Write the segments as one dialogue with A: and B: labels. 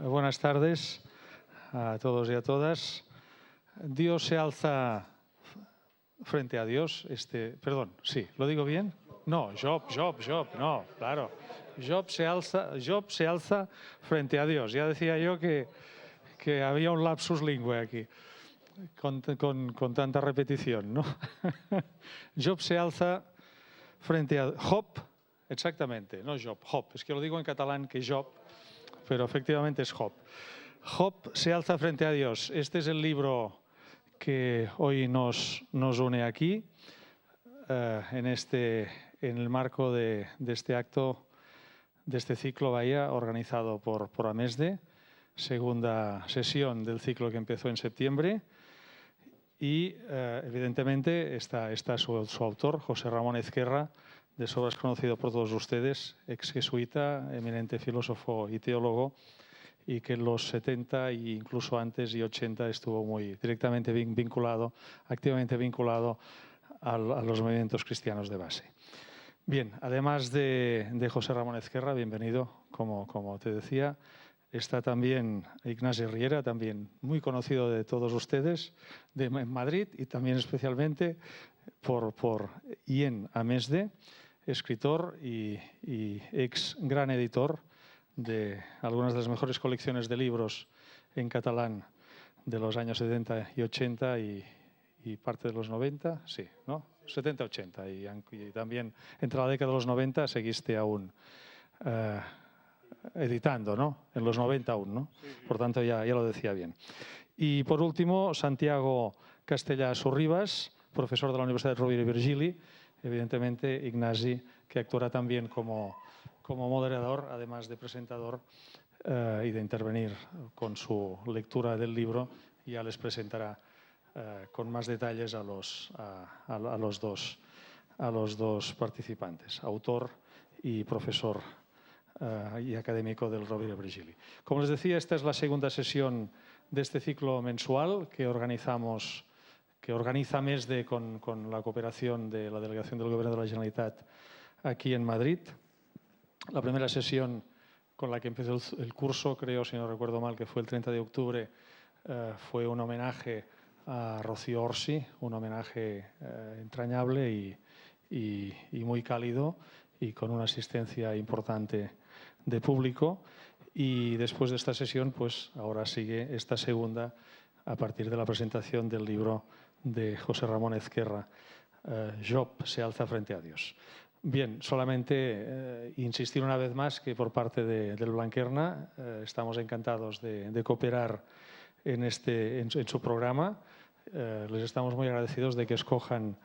A: buenas tardes a todos y a todas. Dios se alza frente a Dios. Perdón, sí, ¿lo digo bien? No, Job, no, claro. Job se alza frente a Dios. Ya decía yo que había un lapsus lingüe aquí, con tanta repetición, ¿no? Job se alza frente a Job, exactamente, no Job, Job. Es que lo digo en catalán que Job, pero efectivamente es Job. Job se alza frente a Dios. Este es el libro que hoy nos une aquí, en el marco de este acto, de este ciclo Bahía, organizado por AMESDE, segunda sesión del ciclo que empezó en septiembre. Y evidentemente está su autor, José Ramón Ezquerra, de sobras conocido por todos ustedes, ex jesuita, eminente filósofo y teólogo, y que en los 70 e incluso antes y 80 estuvo muy directamente vinculado, activamente vinculado a los movimientos cristianos de base. Bien, además de José Ramón Ezquerra, bienvenido, como te decía, está también Ignacio Riera, también muy conocido de todos ustedes, de Madrid, y también especialmente y en AMESDE, escritor y ex gran editor de algunas de las mejores colecciones de libros en catalán de los años 70 y 80 y parte de los 90, sí, ¿no? 70-80 y también entre la década de los 90 seguiste aún editando, ¿no? En los 90 aún, ¿no? Por tanto, ya lo decía bien. Y por último, Santiago Castellà Sorribas, profesor de la Universidad de Rovira i Virgili, evidentemente Ignasi, que actuará también como moderador, además de presentador, y de intervenir con su lectura del libro. Ya les presentará con más detalles a los dos participantes, autor y profesor y académico del Rovira i Virgili. Como les decía, esta es la segunda sesión de este ciclo mensual que organiza AMESDE con la cooperación de la Delegación del Gobierno de la Generalitat aquí en Madrid. La primera sesión con la que empezó el curso, creo, si no recuerdo mal, que fue el 30 de octubre, fue un homenaje a Rocío Orsi, un homenaje entrañable y muy cálido y con una asistencia importante de público. Y después de esta sesión, pues ahora sigue esta segunda a partir de la presentación del libro de José Ramón Ezquerra, Job se alza frente a Dios. Bien, solamente insistir una vez más que por parte del Blanquerna estamos encantados de cooperar en su programa. Les estamos muy agradecidos de que escojan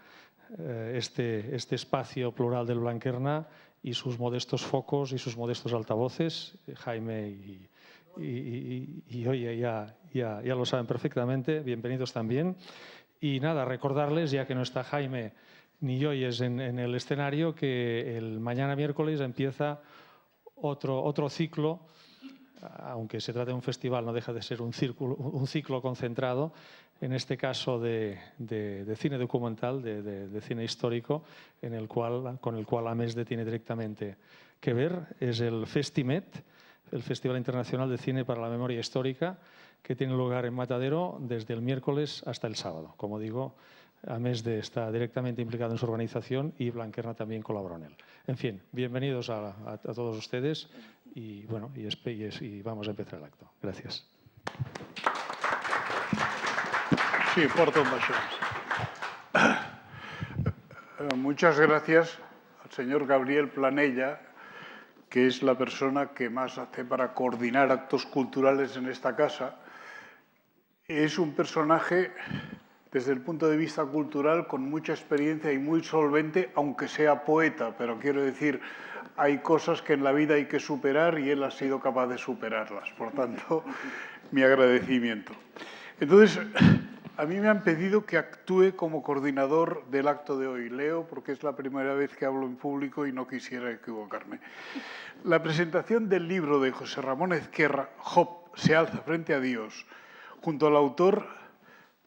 A: este espacio plural del Blanquerna y sus modestos focos y sus modestos altavoces. Jaime y oye, ya lo saben perfectamente, bienvenidos también. Y nada, recordarles, ya que no está Jaime ni Joyes en el escenario, que el mañana miércoles empieza otro ciclo, aunque se trate de un festival, no deja de ser un ciclo concentrado, en este caso de cine documental, de cine histórico, con el cual AMESDE tiene directamente que ver. Es el Festimet, el Festival Internacional de Cine para la Memoria Histórica, que tiene lugar en Matadero desde el miércoles hasta el sábado. Como digo, AMESDE está directamente implicado en su organización y Blanquerna también colaboró en él. En fin, bienvenidos a todos ustedes y, bueno, y vamos a empezar el acto. Gracias.
B: Sí, por todo eso. Muchas gracias al señor Gabriel Planella, que es la persona que más hace para coordinar actos culturales en esta casa. Es un personaje, desde el punto de vista cultural, con mucha experiencia y muy solvente, aunque sea poeta, pero quiero decir, hay cosas que en la vida hay que superar y él ha sido capaz de superarlas. Por tanto, mi agradecimiento. Entonces, a mí me han pedido que actúe como coordinador del acto de hoy. Leo, porque es la primera vez que hablo en público y no quisiera equivocarme. La presentación del libro de José Ramón Ezquerra, Job se alza frente a Dios, junto al autor,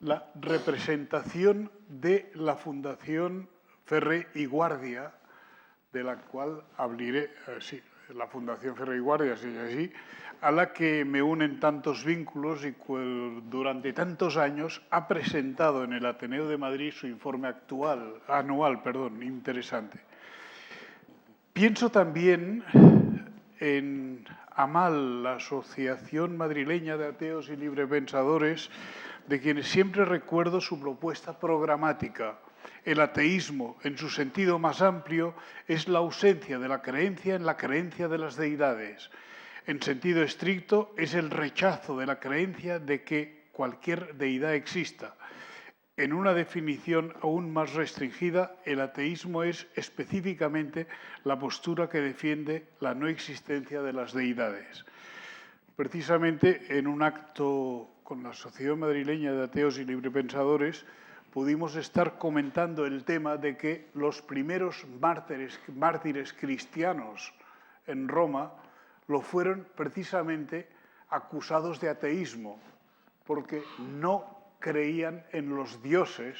B: la representación de la Fundación Ferrer y Guardia, de la cual abriré, sí, la Fundación Ferrer y Guardia, y así, a la que me unen tantos vínculos y durante tantos años ha presentado en el Ateneo de Madrid su informe anual, interesante. Pienso también en AMAL, la Asociación Madrileña de Ateos y Librepensadores, de quienes siempre recuerdo su propuesta programática. El ateísmo, en su sentido más amplio, es la ausencia de la creencia en la creencia de las deidades. En sentido estricto, es el rechazo de la creencia de que cualquier deidad exista. En una definición aún más restringida, el ateísmo es específicamente la postura que defiende la no existencia de las deidades. Precisamente en un acto con la Sociedad Madrileña de Ateos y Librepensadores pudimos estar comentando el tema de que los primeros mártires cristianos en Roma lo fueron precisamente acusados de ateísmo, porque no creían en los dioses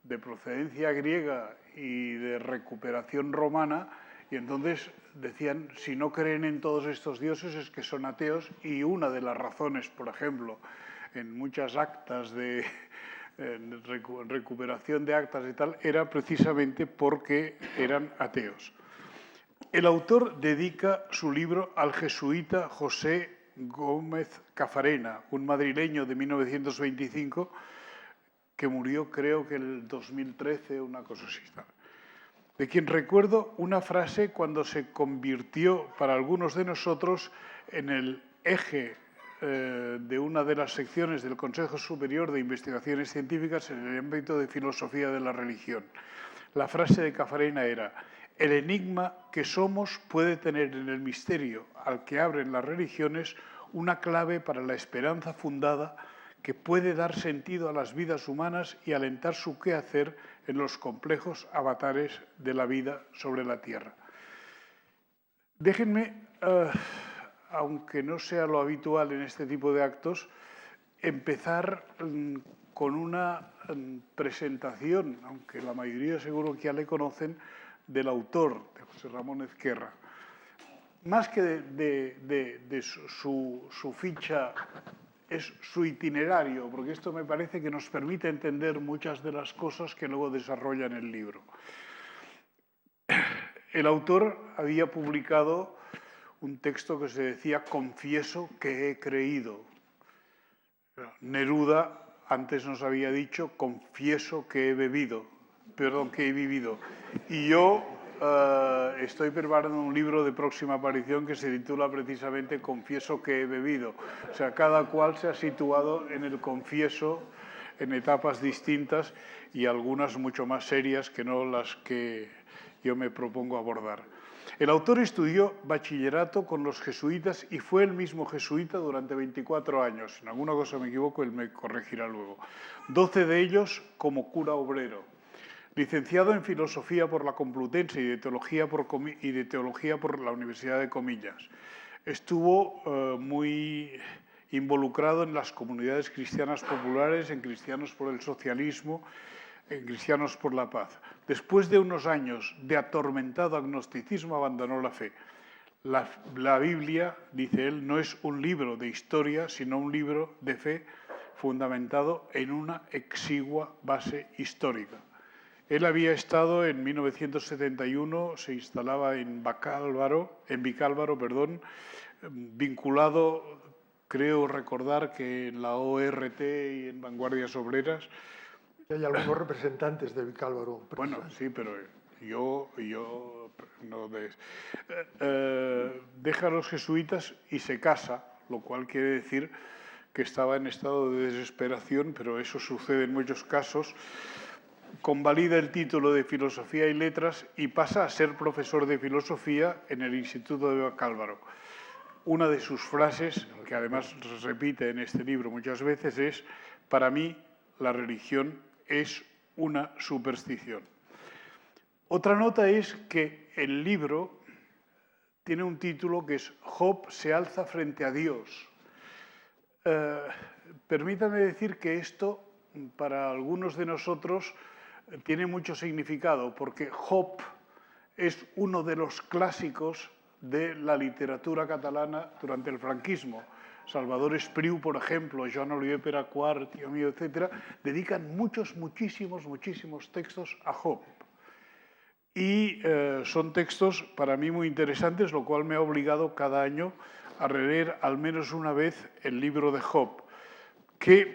B: de procedencia griega y de recuperación romana, y entonces decían, si no creen en todos estos dioses es que son ateos, y una de las razones, por ejemplo, en muchas actas de recuperación de actas y tal, era precisamente porque eran ateos. El autor dedica su libro al jesuita José Gómez Cafarena, un madrileño de 1925 que murió creo que en el 2013, una cosa así. De quien recuerdo una frase cuando se convirtió para algunos de nosotros en el eje de una de las secciones del Consejo Superior de Investigaciones Científicas en el ámbito de filosofía de la religión. La frase de Cafarena era: el enigma que somos puede tener en el misterio al que abren las religiones una clave para la esperanza fundada que puede dar sentido a las vidas humanas y alentar su quehacer en los complejos avatares de la vida sobre la Tierra. Déjenme, aunque no sea lo habitual en este tipo de actos, empezar con una presentación, aunque la mayoría seguro que ya le conocen, del autor, de José Ramón Ezquerra. Más que de su ficha, es su itinerario, porque esto me parece que nos permite entender muchas de las cosas que luego desarrolla en el libro. El autor había publicado un texto que se decía «Confieso que he creído». Neruda antes nos había dicho «Confieso que he vivido». Y yo estoy preparando un libro de próxima aparición que se titula precisamente «Confieso que he bebido». O sea, cada cual se ha situado en el confieso en etapas distintas y algunas mucho más serias que no las que yo me propongo abordar. El autor estudió bachillerato con los jesuitas y fue el mismo jesuita durante 24 años. En alguna cosa me equivoco, él me corregirá luego. 12 de ellos como cura obrero. Licenciado en Filosofía por la Complutense y de Teología por la Universidad de Comillas. Estuvo muy involucrado en las comunidades cristianas populares, en Cristianos por el Socialismo, en Cristianos por la Paz. Después de unos años de atormentado agnosticismo, abandonó la fe. La Biblia, dice él, no es un libro de historia, sino un libro de fe fundamentado en una exigua base histórica. Él había estado en 1971, se instalaba en Vicálvaro, vinculado, creo recordar que en la ORT y en Vanguardias Obreras.
C: Hay algunos representantes de Vicálvaro.
B: Bueno, sí, pero yo no. Deja a los jesuitas y se casa, lo cual quiere decir que estaba en estado de desesperación, pero eso sucede en muchos casos. Convalida el título de Filosofía y Letras y pasa a ser profesor de filosofía en el Instituto de Vicálvaro. Una de sus frases, que además repite en este libro muchas veces, es: para mí la religión es una superstición. Otra nota es que el libro tiene un título que es Job se alza frente a Dios. Permítanme decir que esto, para algunos de nosotros, tiene mucho significado, porque Job es uno de los clásicos de la literatura catalana durante el franquismo. Salvador Espriu, por ejemplo, Joan Oliver Peracuart, Tío Mío, etcétera, dedican muchísimos textos a Job. Y son textos para mí muy interesantes, lo cual me ha obligado cada año a releer al menos una vez el libro de Job, que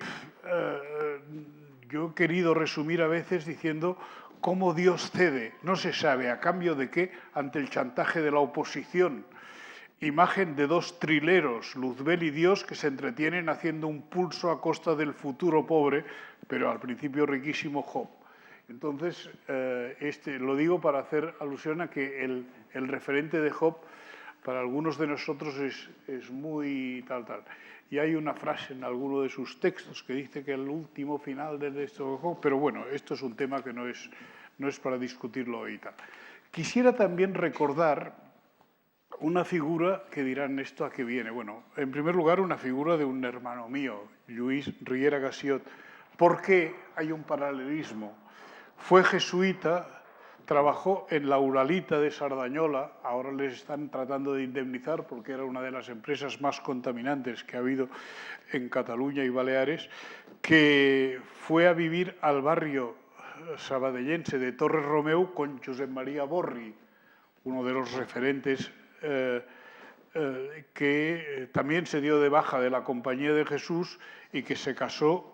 B: yo he querido resumir a veces diciendo cómo Dios cede, no se sabe a cambio de qué, ante el chantaje de la oposición. Imagen de dos trileros, Luzbel y Dios, que se entretienen haciendo un pulso a costa del futuro pobre, pero al principio riquísimo Job. Entonces, lo digo para hacer alusión a que el referente de Job para algunos de nosotros es muy tal. Y hay una frase en alguno de sus textos que dice que el último final del texto de Job, pero bueno, esto es un tema que no es para discutirlo hoy y tal. Quisiera también recordar una figura que dirán esto a qué viene. Bueno, en primer lugar, una figura de un hermano mío, Lluís Riera Gassiot. ¿Por qué hay un paralelismo? Fue jesuita, trabajó en la Uralita de Sardañola, ahora les están tratando de indemnizar porque era una de las empresas más contaminantes que ha habido en Cataluña y Baleares, que fue a vivir al barrio sabadellense de Torres Romeu con Josep María Borri, uno de los referentes que también se dio de baja de la Compañía de Jesús y que se casó.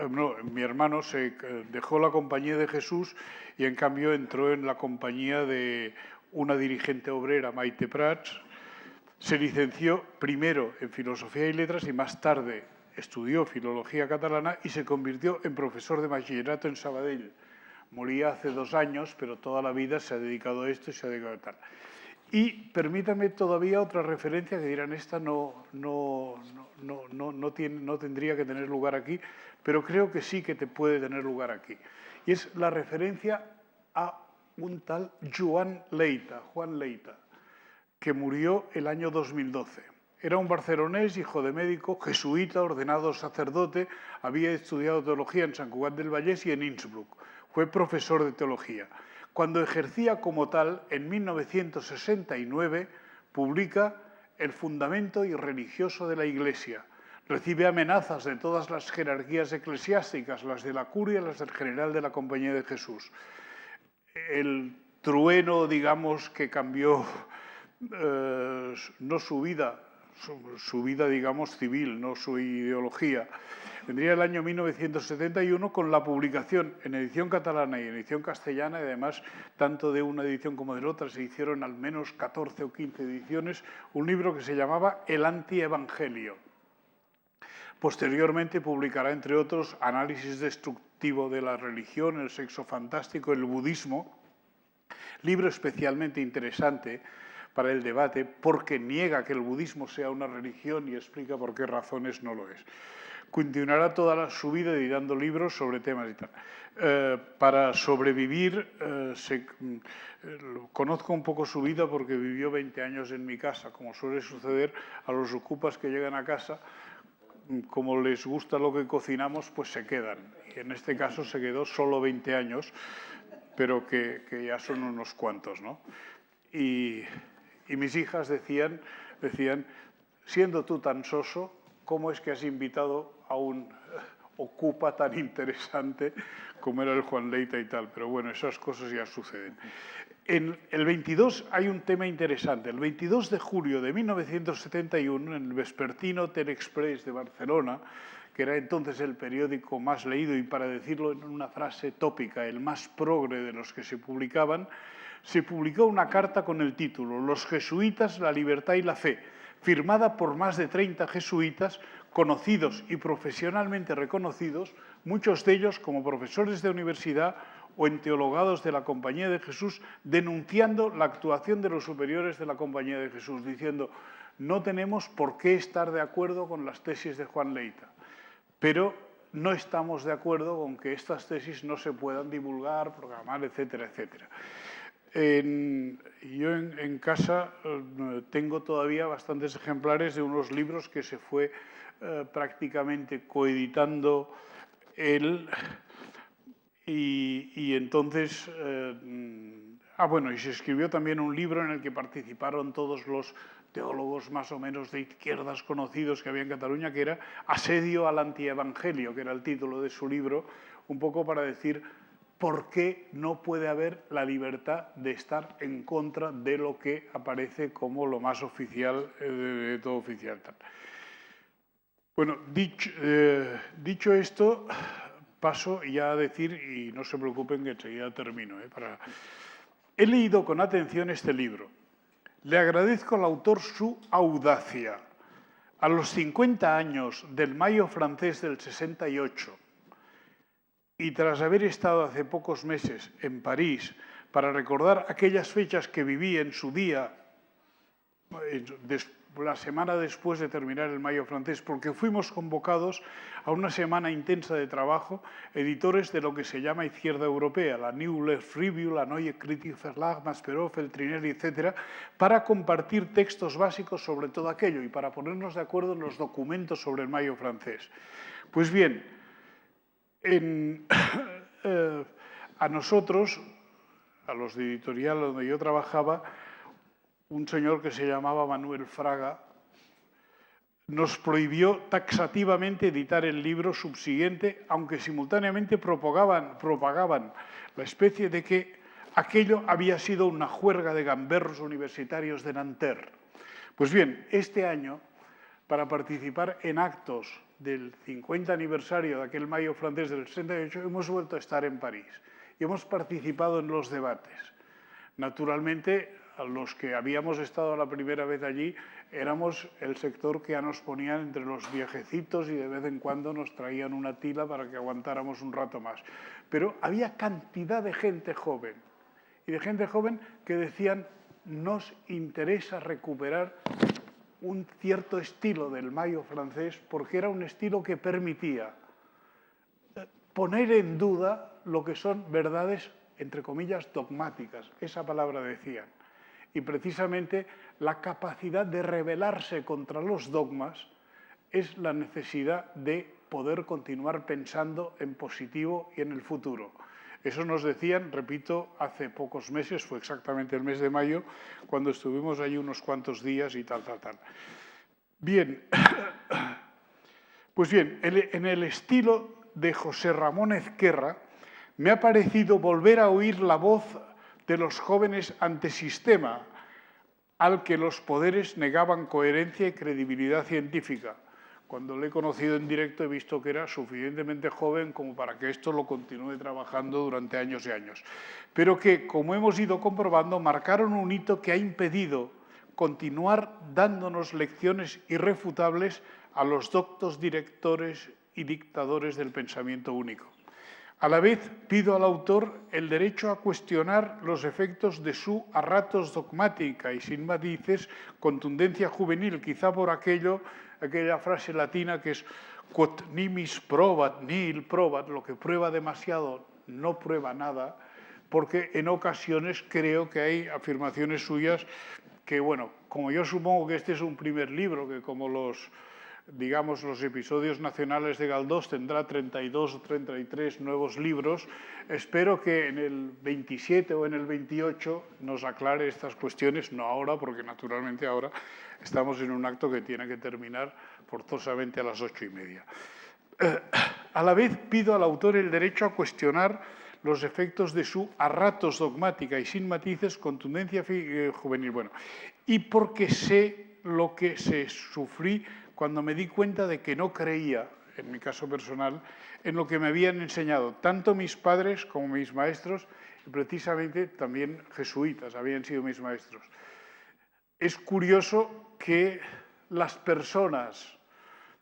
B: No, mi hermano se dejó la Compañía de Jesús y en cambio entró en la compañía de una dirigente obrera, Maite Prats. Se licenció primero en Filosofía y Letras y más tarde estudió Filología Catalana y se convirtió en profesor de bachillerato en Sabadell. Moría hace 2 años, pero toda la vida se ha dedicado a esto y se ha dedicado a tal. Y permítame todavía otra referencia que dirán, esta no tendría que tener lugar aquí, pero creo que sí que te puede tener lugar aquí. Y es la referencia a un tal Juan Leita, que murió el año 2012. Era un barcelonés, hijo de médico, jesuita, ordenado sacerdote, había estudiado teología en Sant Cugat del Vallès y en Innsbruck. Fue profesor de teología. Cuando ejercía como tal, en 1969, publica El fundamento irreligioso de la Iglesia. Recibe amenazas de todas las jerarquías eclesiásticas, las de la curia y las del general de la Compañía de Jesús. El trueno, digamos, que cambió no su vida, digamos, civil, no su ideología. Vendría el año 1971 con la publicación en edición catalana y en edición castellana, y además tanto de una edición como de la otra se hicieron al menos 14 o 15 ediciones, un libro que se llamaba El Antievangelio. Posteriormente publicará, entre otros, Análisis destructivo de la religión, el sexo fantástico, el budismo, libro especialmente interesante para el debate porque niega que el budismo sea una religión y explica por qué razones no lo es. Continuará toda su vida editando libros sobre temas y tal. Para sobrevivir, conozco un poco su vida porque vivió 20 años en mi casa, como suele suceder a los ocupas que llegan a casa, como les gusta lo que cocinamos, pues se quedan. Y en este caso se quedó solo 20 años, pero que ya son unos cuantos, ¿no? Y mis hijas decían, siendo tú tan soso, ¿cómo es que has invitado a un ocupa tan interesante como era el Juan Leita y tal? Pero bueno, esas cosas ya suceden. En el 22 hay un tema interesante. El 22 de julio de 1971, en el vespertino Telexpress de Barcelona, que era entonces el periódico más leído y, para decirlo en una frase tópica, el más progre de los que se publicaban, se publicó una carta con el título Los jesuitas, la libertad y la fe, firmada por más de 30 jesuitas conocidos y profesionalmente reconocidos, muchos de ellos como profesores de universidad o enteologados de la Compañía de Jesús, denunciando la actuación de los superiores de la Compañía de Jesús, diciendo no tenemos por qué estar de acuerdo con las tesis de Juan Leita, pero no estamos de acuerdo con que estas tesis no se puedan divulgar, programar, etcétera, etcétera. Yo en casa tengo todavía bastantes ejemplares de unos libros que se fue prácticamente coeditando él y entonces bueno, y se escribió también un libro en el que participaron todos los teólogos más o menos de izquierdas conocidos que había en Cataluña, que era Asedio al antievangelio, que era el título de su libro, un poco para decir por qué no puede haber la libertad de estar en contra de lo que aparece como lo más oficial de todo oficial. Bueno, dicho esto, paso ya a decir, y no se preocupen que enseguida termino. He leído con atención este libro. Le agradezco al autor su audacia. A los 50 años del Mayo francés del 68, y tras haber estado hace pocos meses en París para recordar aquellas fechas que viví en su día, la semana después de terminar el Mayo francés, porque fuimos convocados a una semana intensa de trabajo, editores de lo que se llama Izquierda Europea, la New Left Review, la Neue Kritik Verlag, Masperov, el Trinelli, etc., para compartir textos básicos sobre todo aquello y para ponernos de acuerdo en los documentos sobre el Mayo francés. Pues bien, a nosotros, a los de editorial donde yo trabajaba, un señor que se llamaba Manuel Fraga nos prohibió taxativamente editar el libro subsiguiente, aunque simultáneamente propagaban la especie de que aquello había sido una juerga de gamberros universitarios de Nanterre. Pues bien, este año, para participar en actos del 50 aniversario de aquel Mayo francés del 68, hemos vuelto a estar en París y hemos participado en los debates. Naturalmente, a los que habíamos estado la primera vez allí, éramos el sector que ya nos ponían entre los viejecitos y de vez en cuando nos traían una tila para que aguantáramos un rato más. Pero había cantidad de gente joven, y de gente joven que decían, nos interesa recuperar un cierto estilo del Mayo francés, porque era un estilo que permitía poner en duda lo que son verdades, entre comillas, dogmáticas. Esa palabra decían. Y precisamente la capacidad de rebelarse contra los dogmas es la necesidad de poder continuar pensando en positivo y en el futuro. Eso nos decían, repito, hace pocos meses, fue exactamente el mes de mayo, cuando estuvimos allí unos cuantos días y tal. Bien, pues bien, en el estilo de José Ramón Ezquerra, me ha parecido volver a oír la voz de los jóvenes antisistema, al que los poderes negaban coherencia y credibilidad científica. Cuando le he conocido en directo he visto que era suficientemente joven como para que esto lo continúe trabajando durante años y años. Pero que, como hemos ido comprobando, marcaron un hito que ha impedido continuar dándonos lecciones irrefutables a los doctos directores y dictadores del pensamiento único. A la vez, pido al autor el derecho a cuestionar los efectos de su a ratos dogmática y sin matices contundencia juvenil, quizá por aquella frase latina que es quod nimis probat, nihil probat, lo que prueba demasiado no prueba nada, porque en ocasiones creo que hay afirmaciones suyas que, bueno, como yo supongo que este es un primer libro, que como los episodios nacionales de Galdós tendrá 32 o 33 nuevos libros. Espero que en el 27 o en el 28 nos aclare estas cuestiones, no ahora, porque naturalmente ahora estamos en un acto que tiene que terminar forzosamente a las 8:30. A la vez pido al autor el derecho a cuestionar los efectos de su a ratos dogmática y sin matices contundencia juvenil. Bueno, y porque sé lo que sufrí cuando me di cuenta de que no creía, en mi caso personal, en lo que me habían enseñado tanto mis padres como mis maestros, y precisamente también jesuitas habían sido mis maestros. Es curioso que las personas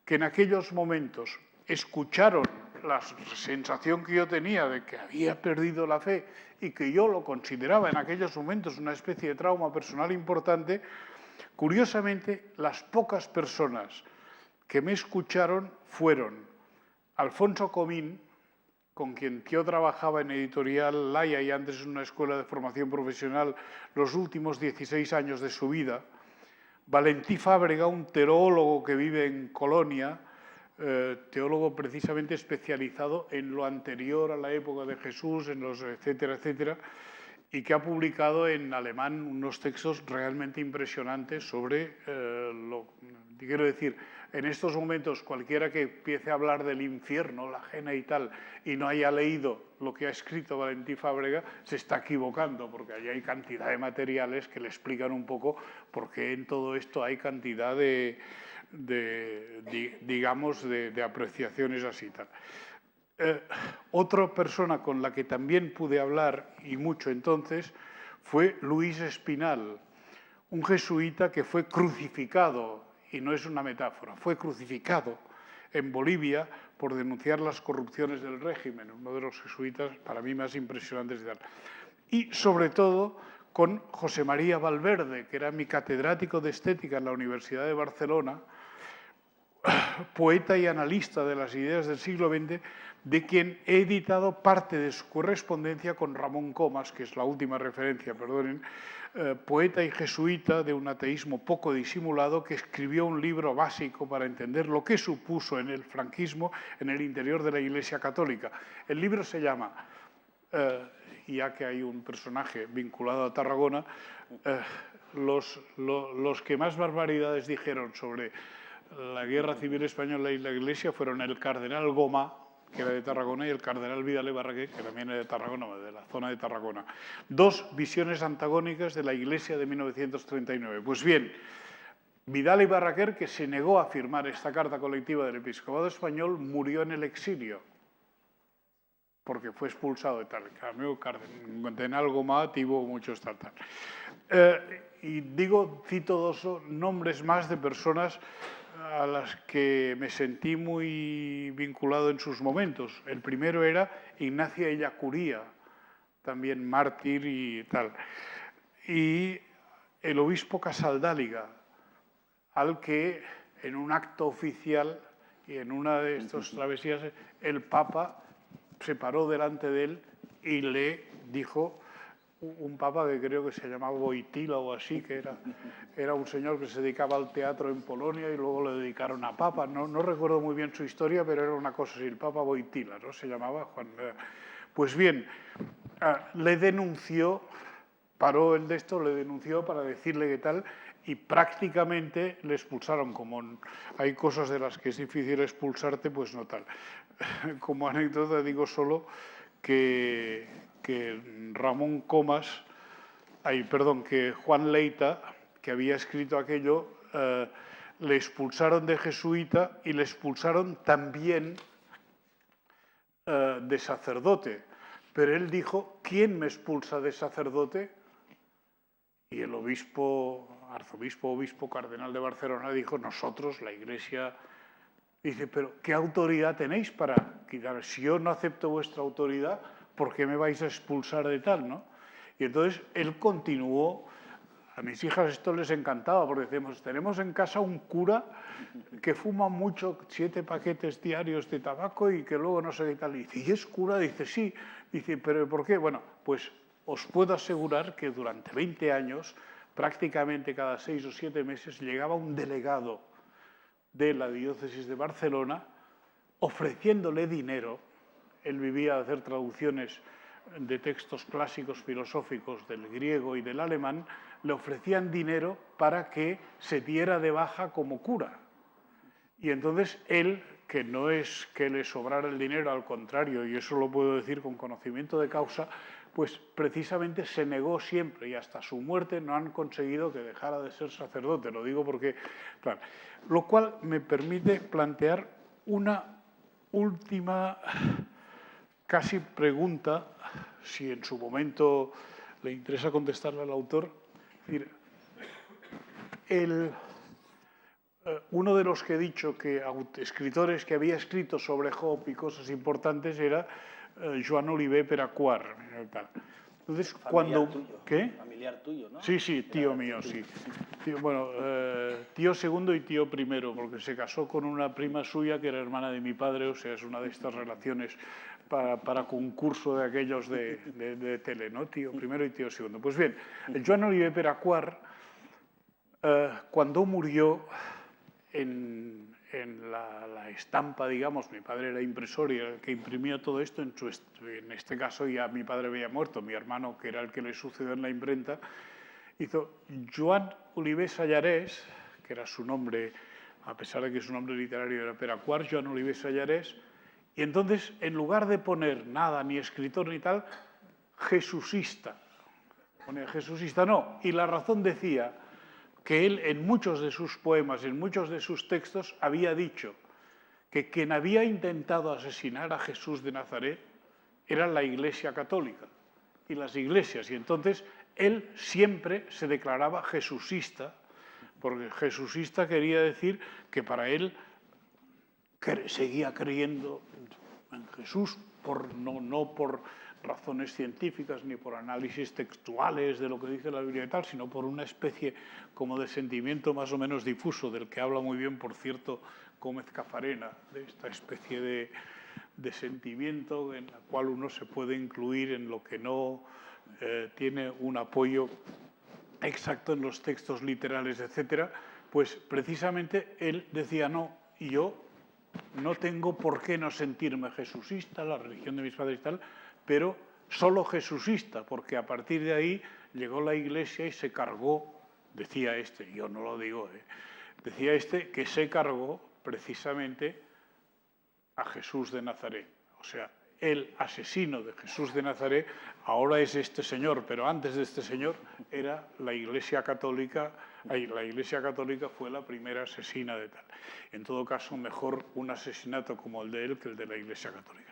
B: que en aquellos momentos escucharon la sensación que yo tenía de que había perdido la fe y que yo lo consideraba en aquellos momentos una especie de trauma personal importante, curiosamente, las pocas personas que me escucharon fueron Alfonso Comín, con quien yo trabajaba en Editorial Laia y antes en una escuela de formación profesional los últimos 16 años de su vida, Valentí Fábrega, un teólogo que vive en Colonia, teólogo precisamente especializado en lo anterior a la época de Jesús, en los etcétera, etcétera, y que ha publicado en alemán unos textos realmente impresionantes sobre quiero decir, en estos momentos cualquiera que empiece a hablar del infierno, la ajena y tal, y no haya leído lo que ha escrito Valentí Fábrega, se está equivocando, porque allí hay cantidad de materiales que le explican un poco por qué en todo esto hay cantidad digamos, de apreciaciones así tal. Otra persona con la que también pude hablar, y mucho entonces, fue Luis Espinal, un jesuita que fue crucificado, y no es una metáfora, fue crucificado en Bolivia por denunciar las corrupciones del régimen, uno de los jesuitas para mí más impresionantes de tal. Y sobre todo con José María Valverde, que era mi catedrático de estética en la Universidad de Barcelona, poeta y analista de las ideas del siglo XX, de quien he editado parte de su correspondencia con Ramón Comas, que es la última referencia, perdonen, poeta y jesuita de un ateísmo poco disimulado, que escribió un libro básico para entender lo que supuso en el franquismo en el interior de la Iglesia Católica. El libro se llama, ya que hay un personaje vinculado a Tarragona, los que más barbaridades dijeron sobre la Guerra Civil Española y la Iglesia fueron el cardenal Gomá, que era de Tarragona, y el cardenal Vidal y Barraquer, que también era de Tarragona, de la zona de Tarragona. Dos visiones antagónicas de la Iglesia de 1939. Pues bien, Vidal y Barraquer, que se negó a firmar esta carta colectiva del episcopado español, murió en el exilio, porque fue expulsado de tal. En cambio, el cardenal Gomá tuvo muchos tal. Y cito dos nombres más de personas a las que me sentí muy vinculado en sus momentos. El primero era Ignacia Ellacuría, también mártir y tal. Y el obispo Casaldáliga, al que en un acto oficial y en una de estas travesías el Papa se paró delante de él y le dijo, un papa que creo que se llamaba Wojtyła o así, que era un señor que se dedicaba al teatro en Polonia y luego le dedicaron a papa. No recuerdo muy bien su historia, pero era una cosa así, el papa Wojtyła, ¿no? Se llamaba Juan. Pues bien, le denunció, paró el de esto, le denunció para decirle qué tal, y prácticamente le expulsaron. Como hay cosas de las que es difícil expulsarte, pues no tal. Como anécdota digo solo que Ramón Comas, que Juan Leita, que había escrito aquello, le expulsaron de jesuita y le expulsaron también de sacerdote. Pero él dijo, ¿quién me expulsa de sacerdote? Y el arzobispo, obispo, cardenal de Barcelona dijo, nosotros, la Iglesia. Dice, pero ¿qué autoridad tenéis para quitar? Si yo no acepto vuestra autoridad, ¿por qué me vais a expulsar de tal, no? Y entonces él continuó. A mis hijas esto les encantaba, porque decimos, tenemos en casa un cura que fuma mucho, 7 paquetes diarios de tabaco y que luego no sé qué tal. Y dice, ¿y es cura? Dice, sí. Dice, ¿pero por qué? Bueno, pues os puedo asegurar que durante 20 años, prácticamente cada 6 o 7 meses, llegaba un delegado de la diócesis de Barcelona ofreciéndole dinero. Él vivía a hacer traducciones de textos clásicos filosóficos del griego y del alemán, le ofrecían dinero para que se diera de baja como cura. Y entonces él, que no es que le sobrara el dinero, al contrario, y eso lo puedo decir con conocimiento de causa, pues precisamente se negó siempre y hasta su muerte no han conseguido que dejara de ser sacerdote. Lo digo porque, claro, lo cual me permite plantear una última casi pregunta, si en su momento le interesa contestarle al autor. Es decir, uno de los que he dicho que escritores que había escrito sobre Job y cosas importantes era Joan Oliver Peracuar. Entonces,
D: familiar tuyo.
B: ¿Qué?
D: Familiar tuyo, ¿no?
B: Sí, tío mío, sí. Tío segundo y tío primero, porque se casó con una prima suya que era hermana de mi padre, o sea, es una de estas relaciones para concurso de aquellos de tele, ¿no? Tío primero y tío segundo. Pues bien, el Joan Oliver Peracuar, cuando murió en en la estampa, digamos, mi padre era impresor y era el que imprimía todo esto, en este caso ya mi padre había muerto, mi hermano, que era el que le sucedió en la imprenta, hizo Joan Oliver Sallarès, que era su nombre, a pesar de que su nombre literario era Peracuar, Joan Oliver Sallarès, y entonces, en lugar de poner nada, ni escritor ni tal, jesusista. Pone jesusista, no. Y la razón decía que él, en muchos de sus poemas, en muchos de sus textos, había dicho que quien había intentado asesinar a Jesús de Nazaret era la Iglesia Católica y las iglesias. Y entonces, él siempre se declaraba jesusista, porque jesusista quería decir que para él seguía creyendo en Jesús, no por razones científicas ni por análisis textuales de lo que dice la Biblia y tal, sino por una especie como de sentimiento más o menos difuso, del que habla muy bien, por cierto, Gómez Cafarena, de esta especie de sentimiento en la cual uno se puede incluir en lo que no tiene un apoyo exacto en los textos literales, etcétera. Pues precisamente él decía no, y yo no tengo por qué no sentirme jesusista, la religión de mis padres y tal, pero solo jesusista, porque a partir de ahí llegó la Iglesia y se cargó, decía este, yo no lo digo, decía este que se cargó precisamente a Jesús de Nazaret. O sea, el asesino de Jesús de Nazaret ahora es este señor, pero antes de este señor era la Iglesia Católica. La Iglesia Católica fue la primera asesina de tal. En todo caso, mejor un asesinato como el de él que el de la Iglesia Católica.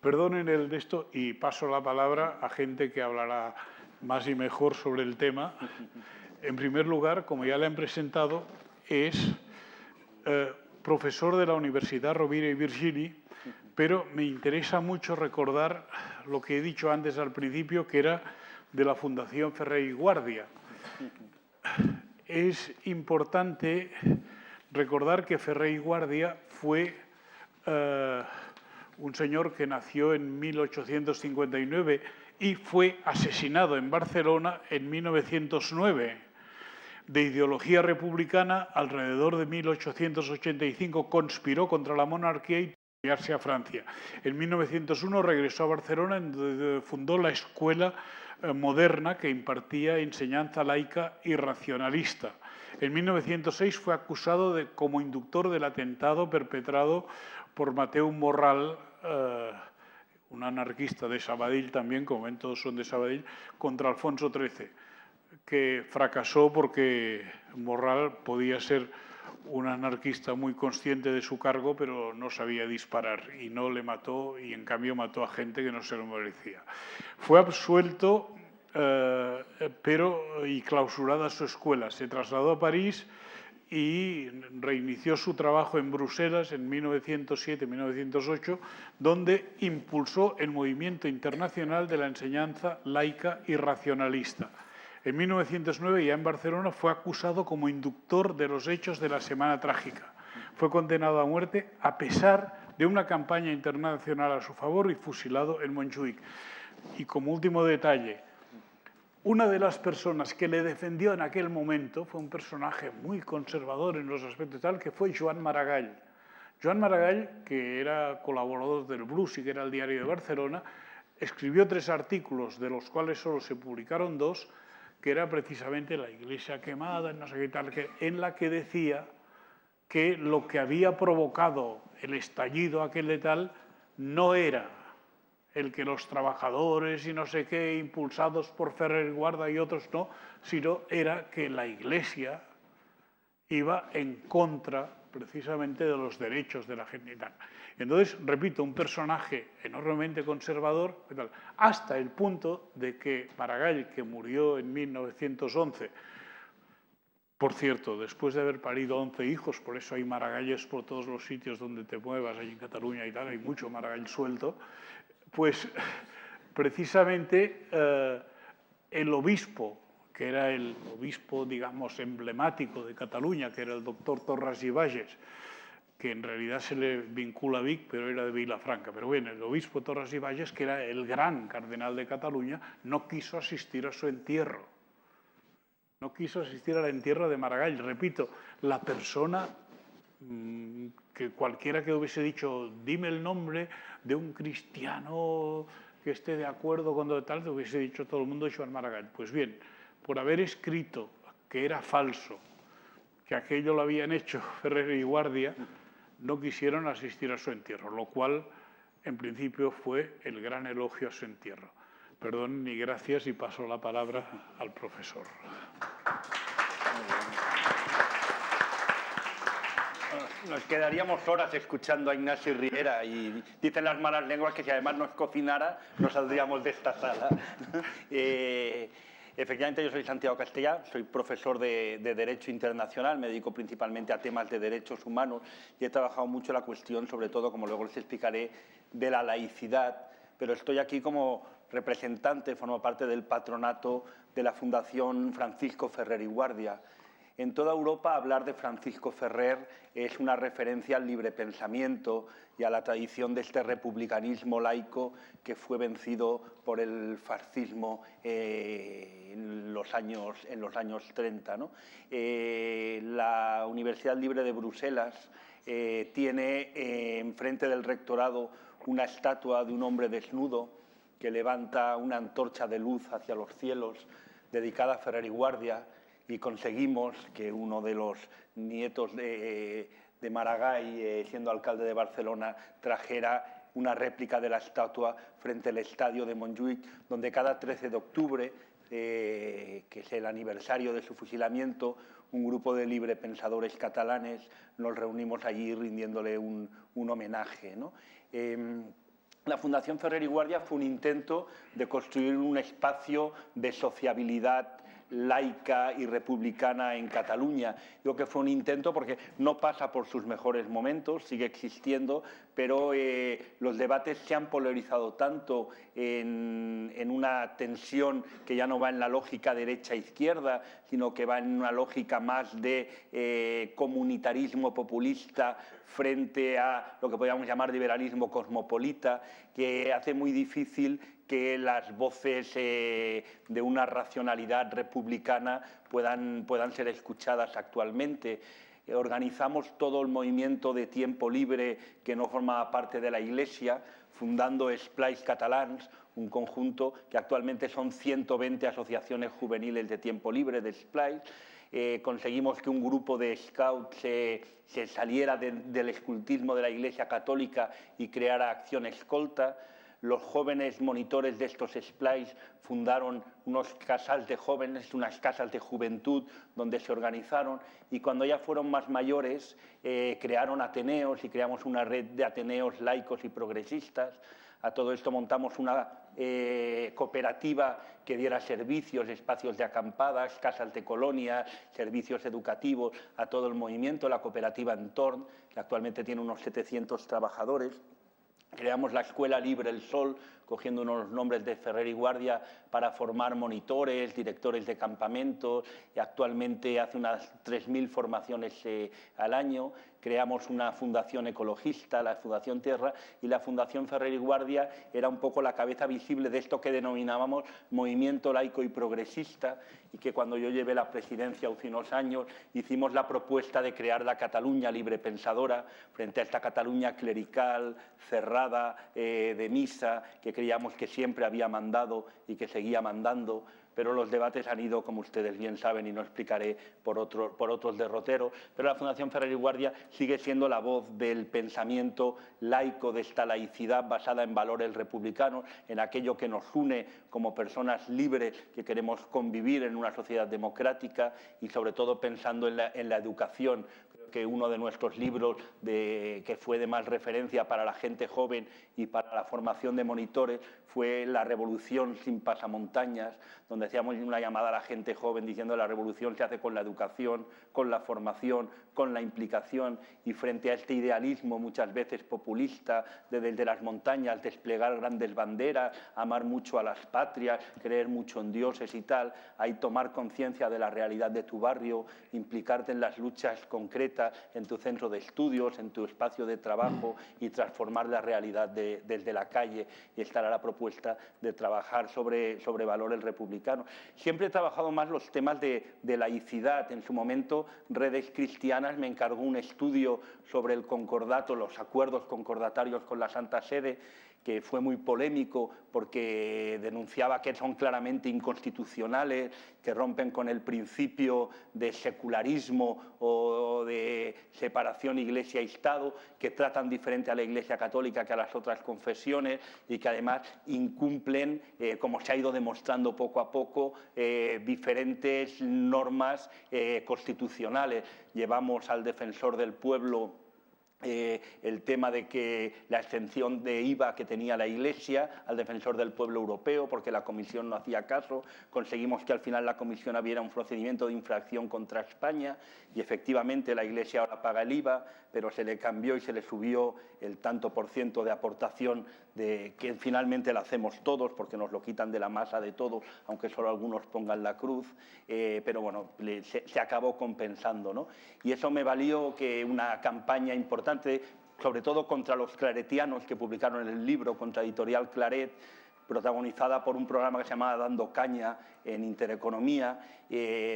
B: Perdonen el de esto y paso la palabra a gente que hablará más y mejor sobre el tema. En primer lugar, como ya le han presentado, es profesor de la Universidad Rovira i Virgili, pero me interesa mucho recordar lo que he dicho antes al principio, que era de la Fundación Ferrer i Guàrdia. Es importante recordar que Ferrer i Guàrdia fue un señor que nació en 1859 y fue asesinado en Barcelona en 1909. De ideología republicana, alrededor de 1885 conspiró contra la monarquía y enviarse a Francia. En 1901 regresó a Barcelona, donde fundó la escuela moderna que impartía enseñanza laica y racionalista. En 1906 fue acusado como inductor del atentado perpetrado por Mateu Morral, un anarquista de Sabadell también, como ven todos son de Sabadell, contra Alfonso XIII, que fracasó porque Morral podía ser un anarquista muy consciente de su cargo, pero no sabía disparar y no le mató, y en cambio mató a gente que no se lo merecía. Fue absuelto y clausurada su escuela. Se trasladó a París y reinició su trabajo en Bruselas en 1907-1908, donde impulsó el movimiento internacional de la enseñanza laica y racionalista. En 1909, ya en Barcelona, fue acusado como inductor de los hechos de la Semana Trágica. Fue condenado a muerte a pesar de una campaña internacional a su favor y fusilado en Montjuïc. Y como último detalle, una de las personas que le defendió en aquel momento fue un personaje muy conservador en los aspectos tal, que fue Joan Maragall. Joan Maragall, que era colaborador del Blues y que era el Diario de Barcelona, escribió 3 artículos, de los cuales solo se publicaron 2, que era precisamente la Iglesia quemada, no sé qué tal, en la que decía que lo que había provocado el estallido aquel de tal no era el que los trabajadores y no sé qué, impulsados por Ferrer i Guàrdia y otros no, sino era que la Iglesia iba en contra precisamente de los derechos de la gente y tal. Entonces, repito, un personaje enormemente conservador, hasta el punto de que Maragall, que murió en 1911, por cierto, después de haber parido 11 hijos, por eso hay Maragalles por todos los sitios donde te muevas, ahí en Cataluña y tal, hay mucho Maragall suelto, pues precisamente el obispo, que era el obispo, digamos, emblemático de Cataluña, que era el doctor Torras i Bages, que en realidad se le vincula a Vic, pero era de Vilafranca. Pero bueno, el obispo Torras i Bages, que era el gran cardenal de Cataluña, no quiso asistir a su entierro. No quiso asistir al entierro de Maragall. Repito, la persona que cualquiera que hubiese dicho, dime el nombre de un cristiano que esté de acuerdo con lo tal, te hubiese dicho todo el mundo Joan Maragall. Pues bien, por haber escrito que era falso, que aquello lo habían hecho Ferrer y Guardia, no quisieron asistir a su entierro, lo cual en principio fue el gran elogio a su entierro. Perdón y gracias, y paso la palabra al profesor.
D: Nos quedaríamos horas escuchando a Ignasi Riera y dicen las malas lenguas que si además nos cocinara no saldríamos de esta sala. Efectivamente, yo soy Santiago Castellà, soy profesor de Derecho Internacional, me dedico principalmente a temas de derechos humanos y he trabajado mucho la cuestión, sobre todo, como luego les explicaré, de la laicidad, pero estoy aquí como representante, formo parte del patronato de la Fundación Francisco Ferrer y Guardia. En toda Europa hablar de Francisco Ferrer es una referencia al libre pensamiento y a la tradición de este republicanismo laico que fue vencido por el fascismo en los años 30, ¿no? La Universidad Libre de Bruselas tiene enfrente del rectorado una estatua de un hombre desnudo que levanta una antorcha de luz hacia los cielos dedicada a Ferrer y Guardia, y conseguimos que uno de los nietos de Maragall, siendo alcalde de Barcelona, trajera una réplica de la estatua frente al estadio de Montjuïc, donde cada 13 de octubre, que es el aniversario de su fusilamiento, un grupo de librepensadores catalanes nos reunimos allí rindiéndole un homenaje, ¿no? La Fundación Ferrer y Guardia fue un intento de construir un espacio de sociabilidad laica y republicana en Cataluña. Digo que fue un intento porque no pasa por sus mejores momentos, sigue existiendo, pero los debates se han polarizado tanto en una tensión que ya no va en la lógica derecha-izquierda, sino que va en una lógica más de comunitarismo populista frente a lo que podríamos llamar liberalismo cosmopolita, que hace muy difícil que las voces de una racionalidad republicana puedan ser escuchadas actualmente. Organizamos todo el movimiento de tiempo libre que no formaba parte de la Iglesia, fundando Esplais Catalans, un conjunto que actualmente son 120 asociaciones juveniles de tiempo libre de Esplais. Conseguimos que un grupo de scouts se saliera del escultismo de la Iglesia Católica y creara Acción Escolta. Los jóvenes monitores de estos Esplais fundaron unos casals de jóvenes, unas casas de juventud donde se organizaron, y cuando ya fueron más mayores crearon ateneos y creamos una red de ateneos laicos y progresistas. A todo esto montamos una cooperativa que diera servicios, espacios de acampadas, casas de colonia, servicios educativos a todo el movimiento, la cooperativa Entorn, que actualmente tiene unos 700 trabajadores. Creamos la Escuela Libre El Sol, cogiendo unos nombres de Ferrer y Guardia para formar monitores, directores de campamentos, y actualmente hace unas 3.000 formaciones al año. Creamos una fundación ecologista, la Fundación Tierra, y la Fundación Ferrer y Guardia era un poco la cabeza visible de esto que denominábamos movimiento laico y progresista, y que cuando yo llevé la presidencia hace unos años hicimos la propuesta de crear la Cataluña librepensadora frente a esta Cataluña clerical, cerrada, de misa, que creíamos que siempre había mandado y que seguía mandando, pero los debates han ido, como ustedes bien saben, y no explicaré, por otros derroteros, pero la Fundación Ferrer y Guardia sigue siendo la voz del pensamiento laico, de esta laicidad basada en valores republicanos, en aquello que nos une como personas libres que queremos convivir en una sociedad democrática, y sobre todo pensando en la educación. Que uno de nuestros libros que fue de más referencia para la gente joven y para la formación de monitores fue La revolución sin pasamontañas, donde hacíamos una llamada a la gente joven diciendo que la revolución se hace con la educación, con la formación, con la implicación, y frente a este idealismo muchas veces populista de desde las montañas desplegar grandes banderas, amar mucho a las patrias, creer mucho en dioses y tal, ahí tomar conciencia de la realidad de tu barrio, implicarte en las luchas concretas en tu centro de estudios, en tu espacio de trabajo, y transformar la realidad de desde la calle, y esta era la propuesta de trabajar sobre valores republicanos. Siempre he trabajado más los temas de laicidad. En su momento, Redes Cristianas me encargó un estudio sobre el concordato, los acuerdos concordatarios con la Santa Sede, que fue muy polémico porque denunciaba que son claramente inconstitucionales, que rompen con el principio de secularismo o de separación Iglesia y Estado, que tratan diferente a la Iglesia Católica que a las otras confesiones y que además incumplen, como se ha ido demostrando poco a poco, diferentes normas constitucionales. Llevamos al Defensor del Pueblo el tema de que la exención de IVA que tenía la Iglesia, al Defensor del Pueblo Europeo, porque la Comisión no hacía caso, conseguimos que al final la Comisión abriera un procedimiento de infracción contra España y efectivamente la Iglesia ahora paga el IVA, pero se le cambió y se le subió el tanto por ciento de aportación que finalmente la hacemos todos, porque nos lo quitan de la masa de todos, aunque solo algunos pongan la cruz, pero bueno, se acabó compensando, ¿no? Y eso me valió que una campaña importante, sobre todo contra los claretianos que publicaron el libro, contra Editorial Claret, protagonizada por un programa que se llamaba Dando Caña en Intereconomía,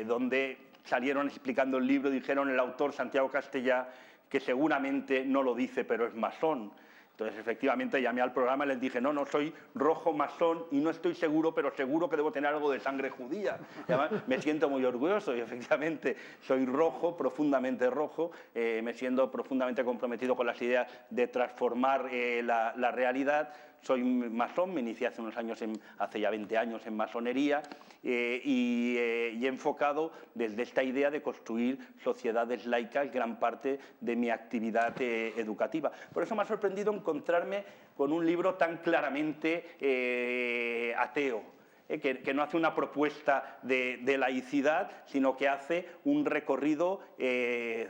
D: donde salieron explicando el libro y dijeron el autor Santiago Castellá que seguramente no lo dice, pero es masón. Entonces, efectivamente, llamé al programa y les dije, no, soy rojo masón y no estoy seguro, pero seguro que debo tener algo de sangre judía. Y además, me siento muy orgulloso y, efectivamente, soy rojo, profundamente rojo, me siento profundamente comprometido con las ideas de transformar la realidad. Soy masón, me inicié hace unos años, hace ya 20 años en masonería y he enfocado desde esta idea de construir sociedades laicas gran parte de mi actividad educativa. Por eso me ha sorprendido encontrarme con un libro tan claramente ateo. Que no hace una propuesta de laicidad, sino que hace un recorrido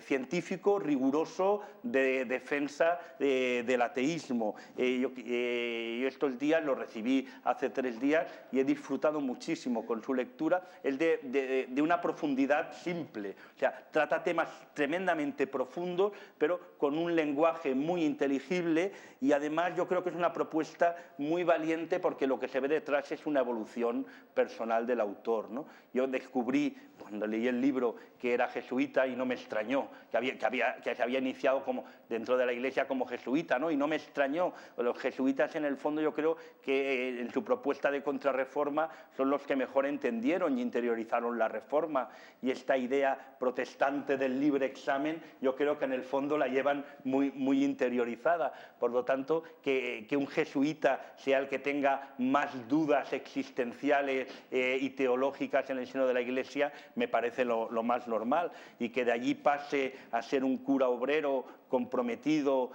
D: científico, riguroso, de defensa del ateísmo. Yo estos días lo recibí hace 3 días y he disfrutado muchísimo con su lectura. Es de una profundidad simple, o sea, trata temas tremendamente profundos, pero con un lenguaje muy inteligible y además yo creo que es una propuesta muy valiente porque lo que se ve detrás es una evolución personal del autor, ¿no? Yo descubrí, cuando leí el libro, que era jesuita y no me extrañó, que se había iniciado como dentro de la Iglesia como jesuita, ¿no? Y no me extrañó. Los jesuitas, en el fondo, yo creo que en su propuesta de contrarreforma son los que mejor entendieron y interiorizaron la reforma. Y esta idea protestante del libre examen, yo creo que en el fondo la llevan muy interiorizada. Por lo tanto, que un jesuita sea el que tenga más dudas existenciales y teológicas en el seno de la Iglesia me parece lo más normal, y que de allí pase a ser un cura obrero comprometido,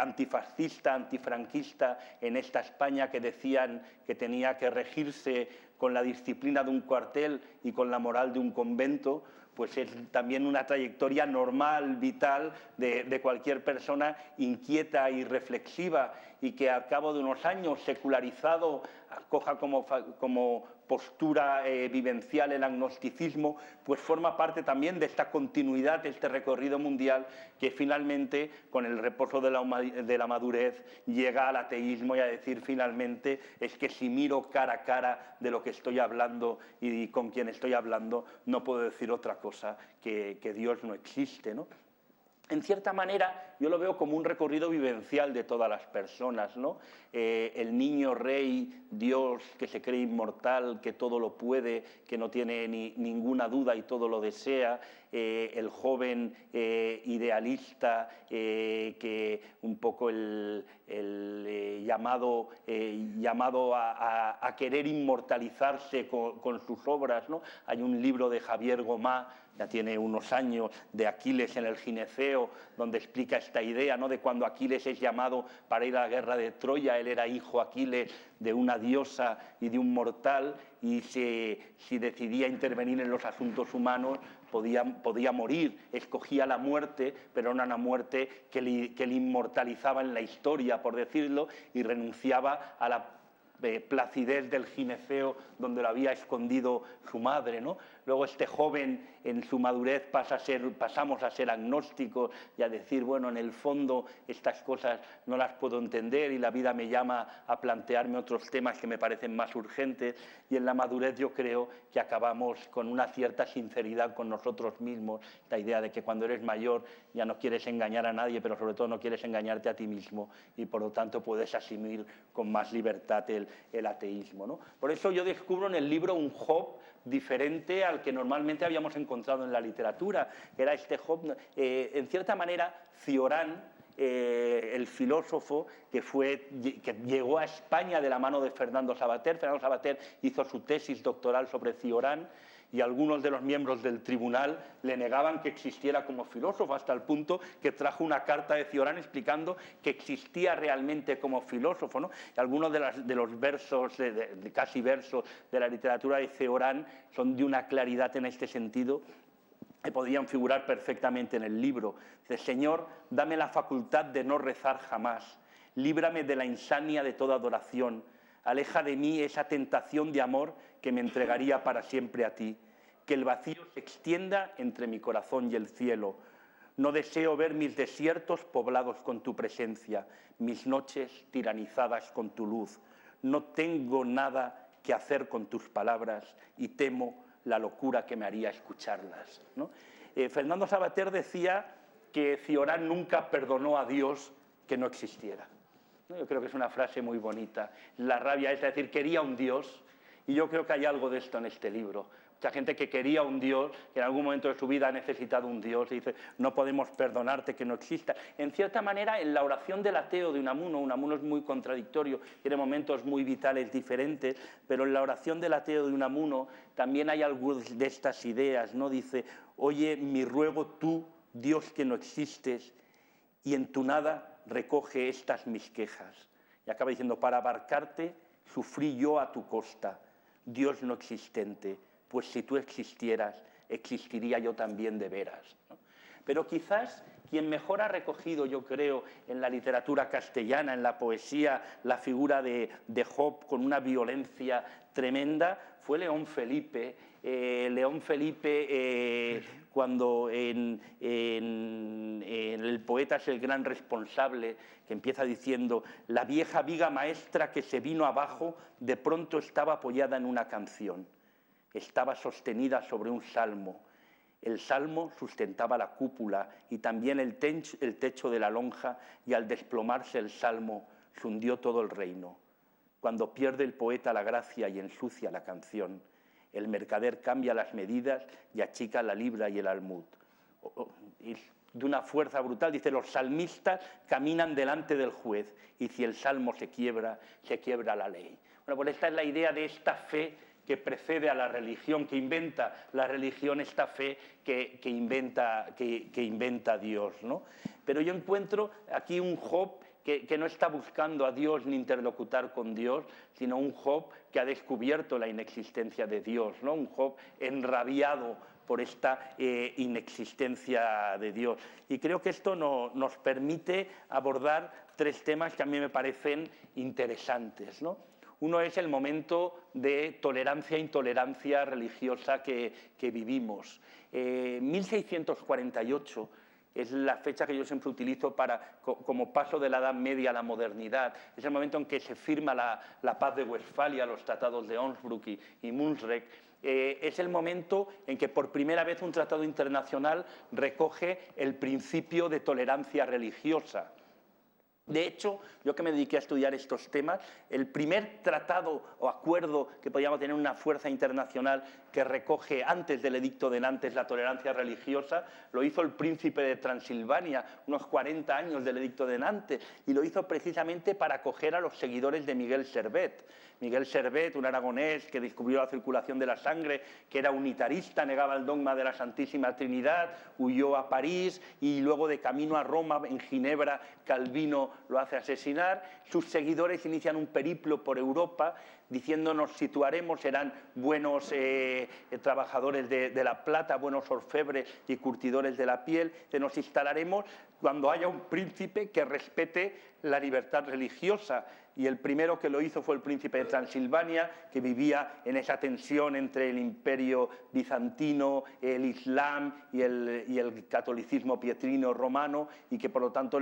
D: antifascista, antifranquista en esta España que decían que tenía que regirse con la disciplina de un cuartel y con la moral de un convento, pues es también una trayectoria normal, vital, de cualquier persona inquieta y reflexiva y que al cabo de unos años secularizado coja como postura vivencial el agnosticismo, pues forma parte también de esta continuidad, de este recorrido mundial que finalmente, con el reposo de la madurez, llega al ateísmo y a decir finalmente es que si miro cara a cara de lo que estoy hablando y con quien estoy hablando, no puedo decir otra cosa que Dios no existe, ¿no? En cierta manera, yo lo veo como un recorrido vivencial de todas las personas, ¿no? El niño rey, Dios, que se cree inmortal, que todo lo puede, que no tiene ninguna duda y todo lo desea, el joven idealista, que un poco el llamado a querer inmortalizarse con sus obras, ¿no? Hay un libro de Javier Gomá, ya tiene unos años, de Aquiles en el gineceo, donde explica esta idea, ¿no? De cuando Aquiles es llamado para ir a la guerra de Troya, él era hijo Aquiles de una diosa y de un mortal, y si decidía intervenir en los asuntos humanos podía morir, escogía la muerte, pero no una muerte que le inmortalizaba en la historia, por decirlo, y renunciaba a placidez del gineceo donde lo había escondido su madre, ¿no? Luego este joven en su madurez pasamos a ser agnósticos y a decir, bueno, en el fondo estas cosas no las puedo entender y la vida me llama a plantearme otros temas que me parecen más urgentes, y en la madurez yo creo que acabamos con una cierta sinceridad con nosotros mismos, la idea de que cuando eres mayor ya no quieres engañar a nadie, pero sobre todo no quieres engañarte a ti mismo y por lo tanto puedes asumir con más libertad el ateísmo, ¿no? Por eso yo descubro en el libro un Job diferente al que normalmente habíamos encontrado en la literatura, que era este Job, en cierta manera, Cioran, el filósofo que llegó a España de la mano de Fernando Savater. Fernando Savater hizo su tesis doctoral sobre Cioran y algunos de los miembros del tribunal le negaban que existiera como filósofo, hasta el punto que trajo una carta de Cioran explicando que existía realmente como filósofo, ¿no? Y algunos de los versos, casi versos de la literatura de Cioran son de una claridad en este sentido que podían figurar perfectamente en el libro. Dice: Señor, dame la facultad de no rezar jamás, líbrame de la insania de toda adoración, aleja de mí esa tentación de amor que me entregaría para siempre a ti, que el vacío se extienda entre mi corazón y el cielo. No deseo ver mis desiertos poblados con tu presencia, mis noches tiranizadas con tu luz. No tengo nada que hacer con tus palabras y temo la locura que me haría escucharlas, ¿no? Fernando Savater decía que Cioran nunca perdonó a Dios que no existiera. Yo creo que es una frase muy bonita. La rabia es decir, quería un Dios, y yo creo que hay algo de esto en este libro. Mucha gente que quería un Dios, que en algún momento de su vida ha necesitado un Dios, y dice, no podemos perdonarte que no exista. En cierta manera, en la oración del ateo de Unamuno es muy contradictorio, tiene momentos muy vitales diferentes, pero en la oración del ateo de Unamuno también hay algunas de estas ideas, ¿no? Dice, oye, mi ruego tú, Dios que no existes, y en tu nada recoge estas mis quejas. Y acaba diciendo, para abarcarte sufrí yo a tu costa, Dios no existente, pues si tú existieras, existiría yo también de veras, ¿no? Pero quizás quien mejor ha recogido, yo creo, en la literatura castellana, en la poesía, la figura de Job con una violencia tremenda, fue León Felipe. León Felipe, cuando en El poeta es el gran responsable, que empieza diciendo, la vieja viga maestra que se vino abajo, de pronto estaba apoyada en una canción. Estaba sostenida sobre un salmo. El salmo sustentaba la cúpula y también el techo de la lonja, y al desplomarse el salmo se hundió todo el reino. Cuando pierde el poeta la gracia y ensucia la canción, el mercader cambia las medidas y achica la libra y el almud. Y de una fuerza brutal, dice, los salmistas caminan delante del juez y si el salmo se quiebra la ley. Bueno, pues esta es la idea de esta fe que precede a la religión, que inventa la religión, esta fe que inventa Dios, ¿no? Pero yo encuentro aquí un Job que no está buscando a Dios ni interlocutar con Dios, sino un Job que ha descubierto la inexistencia de Dios, ¿no? Un Job enrabiado por esta inexistencia de Dios. Y creo que esto nos permite abordar tres temas que a mí me parecen interesantes, ¿no? Uno es el momento de tolerancia e intolerancia religiosa que vivimos. 1648 es la fecha que yo siempre utilizo como paso de la Edad Media a la modernidad. Es el momento en que se firma la paz de Westfalia, los tratados de Onnsbruck y Munzrek. Es el momento en que por primera vez un tratado internacional recoge el principio de tolerancia religiosa. De hecho, yo que me dediqué a estudiar estos temas, el primer tratado o acuerdo que podíamos tener una fuerza internacional que recoge antes del Edicto de Nantes la tolerancia religiosa, lo hizo el príncipe de Transilvania, unos 40 años del Edicto de Nantes, y lo hizo precisamente para acoger a los seguidores de Miguel Servet. Miguel Servet, un aragonés que descubrió la circulación de la sangre, que era unitarista, negaba el dogma de la Santísima Trinidad, huyó a París y luego de camino a Roma, en Ginebra, Calvino lo hace asesinar. Sus seguidores inician un periplo por Europa diciendo nos situaremos, serán buenos trabajadores de la plata, buenos orfebres y curtidores de la piel, que nos instalaremos cuando haya un príncipe que respete la libertad religiosa. y el primero que lo hizo fue el príncipe de Transilvania, que vivía en esa tensión entre el imperio bizantino, el islam y el catolicismo pietrino romano, y que por lo tanto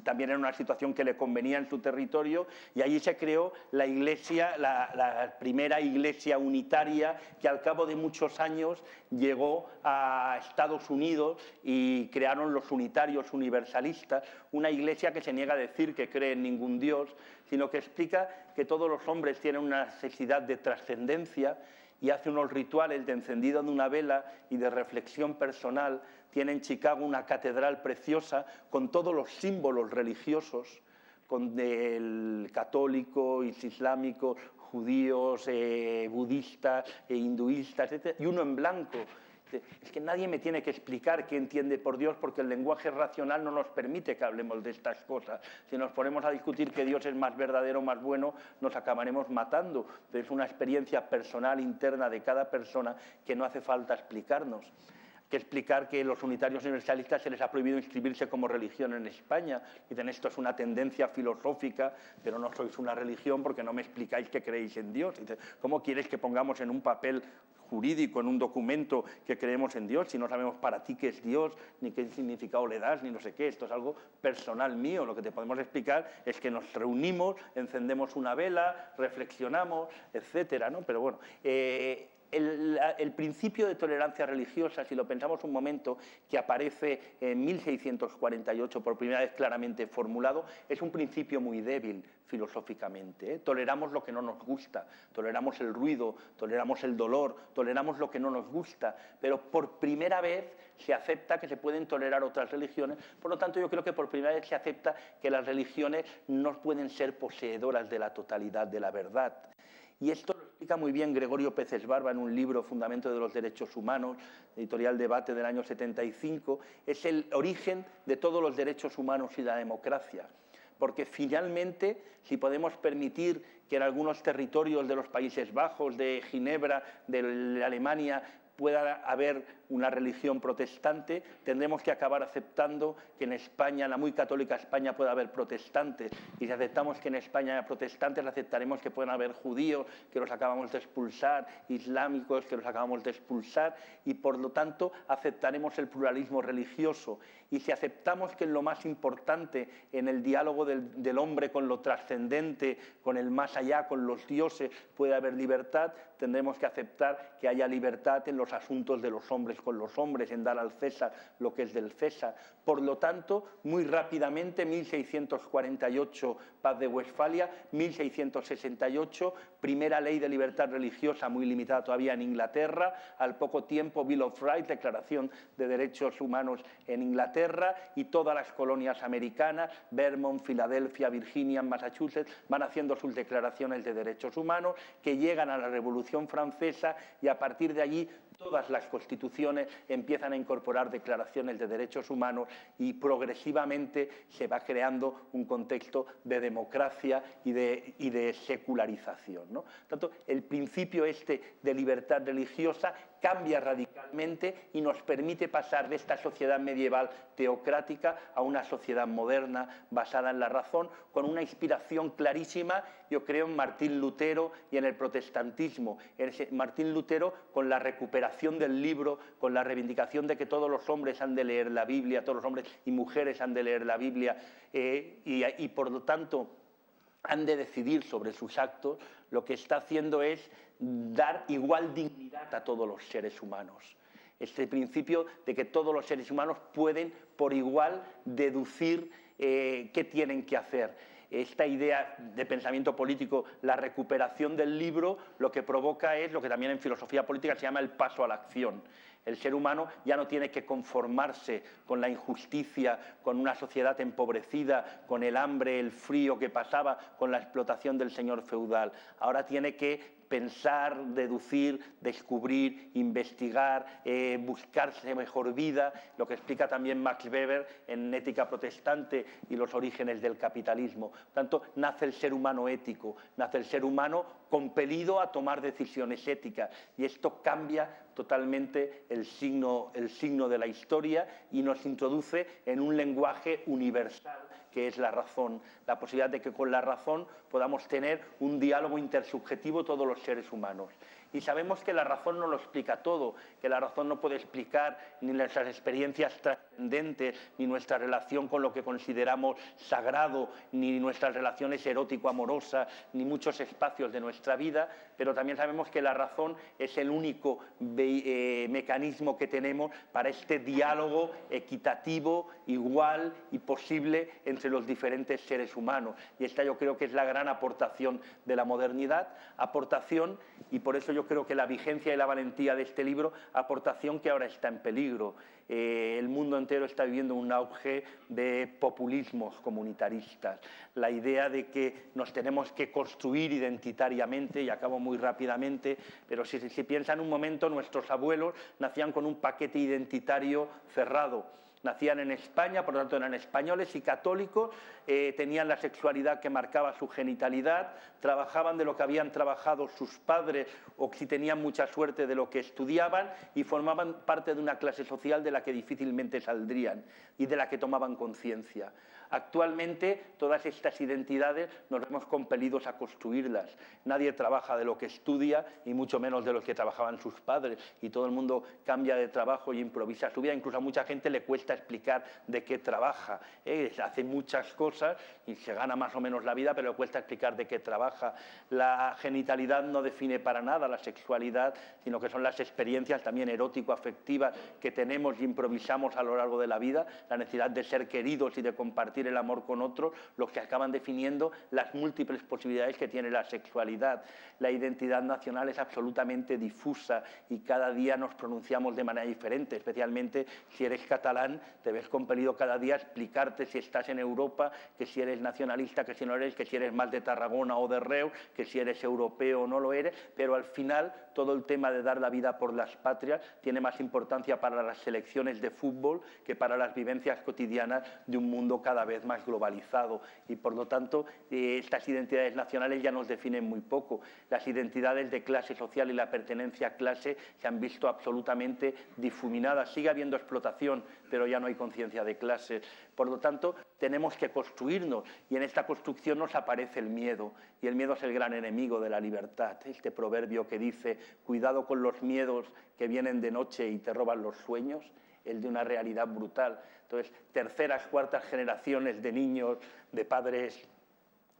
D: también era una situación que le convenía en su territorio, y allí se creó la iglesia, la primera iglesia unitaria, que al cabo de muchos años llegó a Estados Unidos y crearon los unitarios universalistas, una iglesia que se niega a decir que cree en ningún Dios, sino que explica que todos los hombres tienen una necesidad de trascendencia, y hace unos rituales de encendido de una vela y de reflexión personal. Tiene en Chicago una catedral preciosa con todos los símbolos religiosos, con el católico, islámico, judíos, budistas, hinduistas, etc., y uno en blanco. Es que nadie me tiene que explicar qué entiende por Dios, porque el lenguaje racional no nos permite que hablemos de estas cosas. Si nos ponemos a discutir que Dios es más verdadero, más bueno, nos acabaremos matando. Pero es una experiencia personal, interna de cada persona, que no hace falta explicarnos. Que explicar que los unitarios universalistas se les ha prohibido inscribirse como religión en España. Dicen, esto es una tendencia filosófica, pero no sois una religión porque no me explicáis que creéis en Dios. Dicen, ¿cómo quieres que pongamos en un papel jurídico, en un documento, que creemos en Dios si no sabemos para ti qué es Dios, ni qué significado le das, ni no sé qué? Esto es algo personal mío. Lo que te podemos explicar es que nos reunimos, encendemos una vela, reflexionamos, etcétera, ¿no? Pero bueno, el principio de tolerancia religiosa, si lo pensamos un momento, que aparece en 1648 por primera vez claramente formulado, es un principio muy débil filosóficamente. Toleramos lo que no nos gusta, toleramos el ruido, toleramos el dolor, toleramos lo que no nos gusta, pero por primera vez se acepta que se pueden tolerar otras religiones. Por lo tanto, yo creo que por primera vez se acepta que las religiones no pueden ser poseedoras de la totalidad de la verdad. Y esto lo explica muy bien Gregorio Peces Barba en un libro, Fundamento de los Derechos Humanos, editorial Debate del año 75. Es el origen de todos los derechos humanos y la democracia. Porque finalmente, si podemos permitir que en algunos territorios de los Países Bajos, de Ginebra, de Alemania, pueda haber una religión protestante, tendremos que acabar aceptando que en España, en la muy católica España, pueda haber protestantes. Y si aceptamos que en España haya protestantes, aceptaremos que puedan haber judíos, que los acabamos de expulsar, islámicos, que los acabamos de expulsar, y por lo tanto aceptaremos el pluralismo religioso. Y si aceptamos que en lo más importante, en el diálogo del hombre con lo trascendente, con el más allá, con los dioses, puede haber libertad, tendremos que aceptar que haya libertad en los asuntos de los hombres con los hombres, en dar al César lo que es del César. Por lo tanto, muy rápidamente, 1648, Paz de Westfalia, 1668, primera ley de libertad religiosa muy limitada todavía en Inglaterra, al poco tiempo Bill of Rights, Declaración de Derechos Humanos en Inglaterra, y todas las colonias americanas, Vermont, Filadelfia, Virginia, Massachusetts, van haciendo sus declaraciones de derechos humanos, que llegan a la Revolución Francesa, y a partir de allí todas las constituciones empiezan a incorporar declaraciones de derechos humanos, y progresivamente se va creando un contexto de democracia y de secularización, ¿no? Por tanto, el principio este de libertad religiosa cambia radicalmente y nos permite pasar de esta sociedad medieval teocrática a una sociedad moderna basada en la razón, con una inspiración clarísima, yo creo, en Martín Lutero y en el protestantismo. Martín Lutero, con la recuperación del libro, con la reivindicación de que todos los hombres han de leer la Biblia, todos los hombres y mujeres han de leer la Biblia, y por lo tanto han de decidir sobre sus actos, lo que está haciendo es dar igual dignidad a todos los seres humanos. Este principio de que todos los seres humanos pueden por igual deducir qué tienen que hacer. Esta idea de pensamiento político, la recuperación del libro, lo que provoca es lo que también en filosofía política se llama el paso a la acción. El ser humano ya no tiene que conformarse con la injusticia, con una sociedad empobrecida, con el hambre, el frío que pasaba, con la explotación del señor feudal. Ahora tiene que pensar, deducir, descubrir, investigar, buscarse mejor vida, lo que explica también Max Weber en Ética Protestante y los orígenes del capitalismo. Por tanto, nace el ser humano ético, nace el ser humano compelido a tomar decisiones éticas, y esto cambia totalmente el signo de la historia y nos introduce en un lenguaje universal que es la razón, la posibilidad de que con la razón podamos tener un diálogo intersubjetivo todos los seres humanos. Y sabemos que la razón no lo explica todo, que la razón no puede explicar ni nuestras experiencias trascendentes, ni nuestra relación con lo que consideramos sagrado, ni nuestras relaciones erótico-amorosas, ni muchos espacios de nuestra vida, pero también sabemos que la razón es el único mecanismo que tenemos para este diálogo equitativo, igual y posible entre los diferentes seres humanos. Y esta yo creo que es la gran aportación de la modernidad, aportación, y por eso yo creo que la vigencia y la valentía de este libro, aportación que ahora está en peligro. El mundo entero está viviendo un auge de populismos comunitaristas. La idea de que nos tenemos que construir identitariamente, y acabo muy rápidamente, pero si piensan un momento, nuestros abuelos nacían con un paquete identitario cerrado. Nacían en España, por lo tanto eran españoles y católicos, tenían la sexualidad que marcaba su genitalidad, trabajaban de lo que habían trabajado sus padres o si tenían mucha suerte de lo que estudiaban y formaban parte de una clase social de la que difícilmente saldrían y de la que tomaban conciencia. Actualmente todas estas identidades nos vemos compelidos a construirlas. Nadie trabaja de lo que estudia y mucho menos de lo que trabajaban sus padres, y todo el mundo cambia de trabajo y improvisa su vida. Incluso a mucha gente le cuesta explicar de qué trabaja. Hace muchas cosas y se gana más o menos la vida, pero le cuesta explicar de qué trabaja. La genitalidad no define para nada la sexualidad, sino que son las experiencias también erótico-afectivas que tenemos y improvisamos a lo largo de la vida, la necesidad de ser queridos y de compartir el amor con otros, los que acaban definiendo las múltiples posibilidades que tiene la sexualidad. La identidad nacional es absolutamente difusa y cada día nos pronunciamos de manera diferente, especialmente si eres catalán, te ves compelido cada día a explicarte si estás en Europa, que si eres nacionalista, que si no eres, que si eres más de Tarragona o de Reus, que si eres europeo o no lo eres, pero al final todo el tema de dar la vida por las patrias tiene más importancia para las selecciones de fútbol que para las vivencias cotidianas de un mundo cada vez más globalizado, y por lo tanto estas identidades nacionales ya nos definen muy poco. Las identidades de clase social y la pertenencia a clase se han visto absolutamente difuminadas. Sigue habiendo explotación, pero ya no hay conciencia de clase. Por lo tanto, tenemos que construirnos, y en esta construcción nos aparece el miedo, y el miedo es el gran enemigo de la libertad. Este proverbio que dice: cuidado con los miedos que vienen de noche y te roban los sueños, el de una realidad brutal. Entonces, terceras, cuartas generaciones de niños, de padres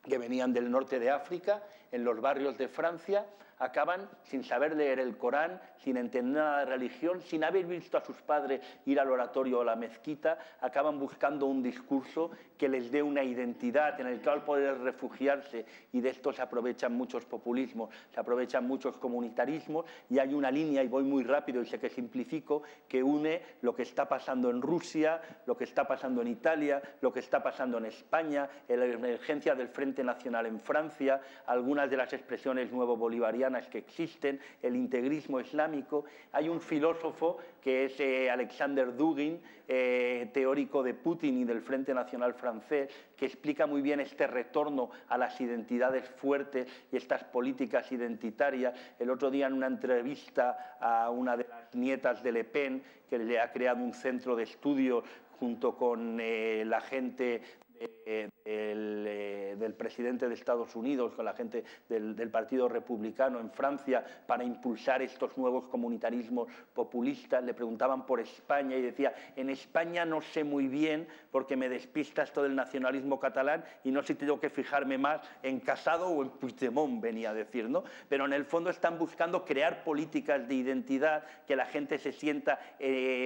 D: que venían del norte de África, en los barrios de Francia, acaban sin saber leer el Corán, sin entender nada de religión, sin haber visto a sus padres ir al oratorio o a la mezquita, acaban buscando un discurso que les dé una identidad en el cual poder refugiarse, y de esto se aprovechan muchos populismos, se aprovechan muchos comunitarismos, y hay una línea, y voy muy rápido y sé que simplifico, que une lo que está pasando en Rusia, lo que está pasando en Italia, lo que está pasando en España, la emergencia del Frente Nacional en Francia, algunas de las expresiones nuevo bolivarianas que existen, el integrismo islámico. Hay un filósofo que es Alexander Dugin, teórico de Putin y del Frente Nacional francés, que explica muy bien este retorno a las identidades fuertes y estas políticas identitarias. El otro día, en una entrevista a una de las nietas de Le Pen, que le ha creado un centro de estudio junto con la gente del presidente de Estados Unidos, con la gente del Partido Republicano en Francia, para impulsar estos nuevos comunitarismos populistas. Le preguntaban por España y decía: en España no sé muy bien porque me despista esto del nacionalismo catalán y no sé si tengo que fijarme más en Casado o en Puigdemont, venía a decir, ¿no? Pero en el fondo están buscando crear políticas de identidad, que la gente se sienta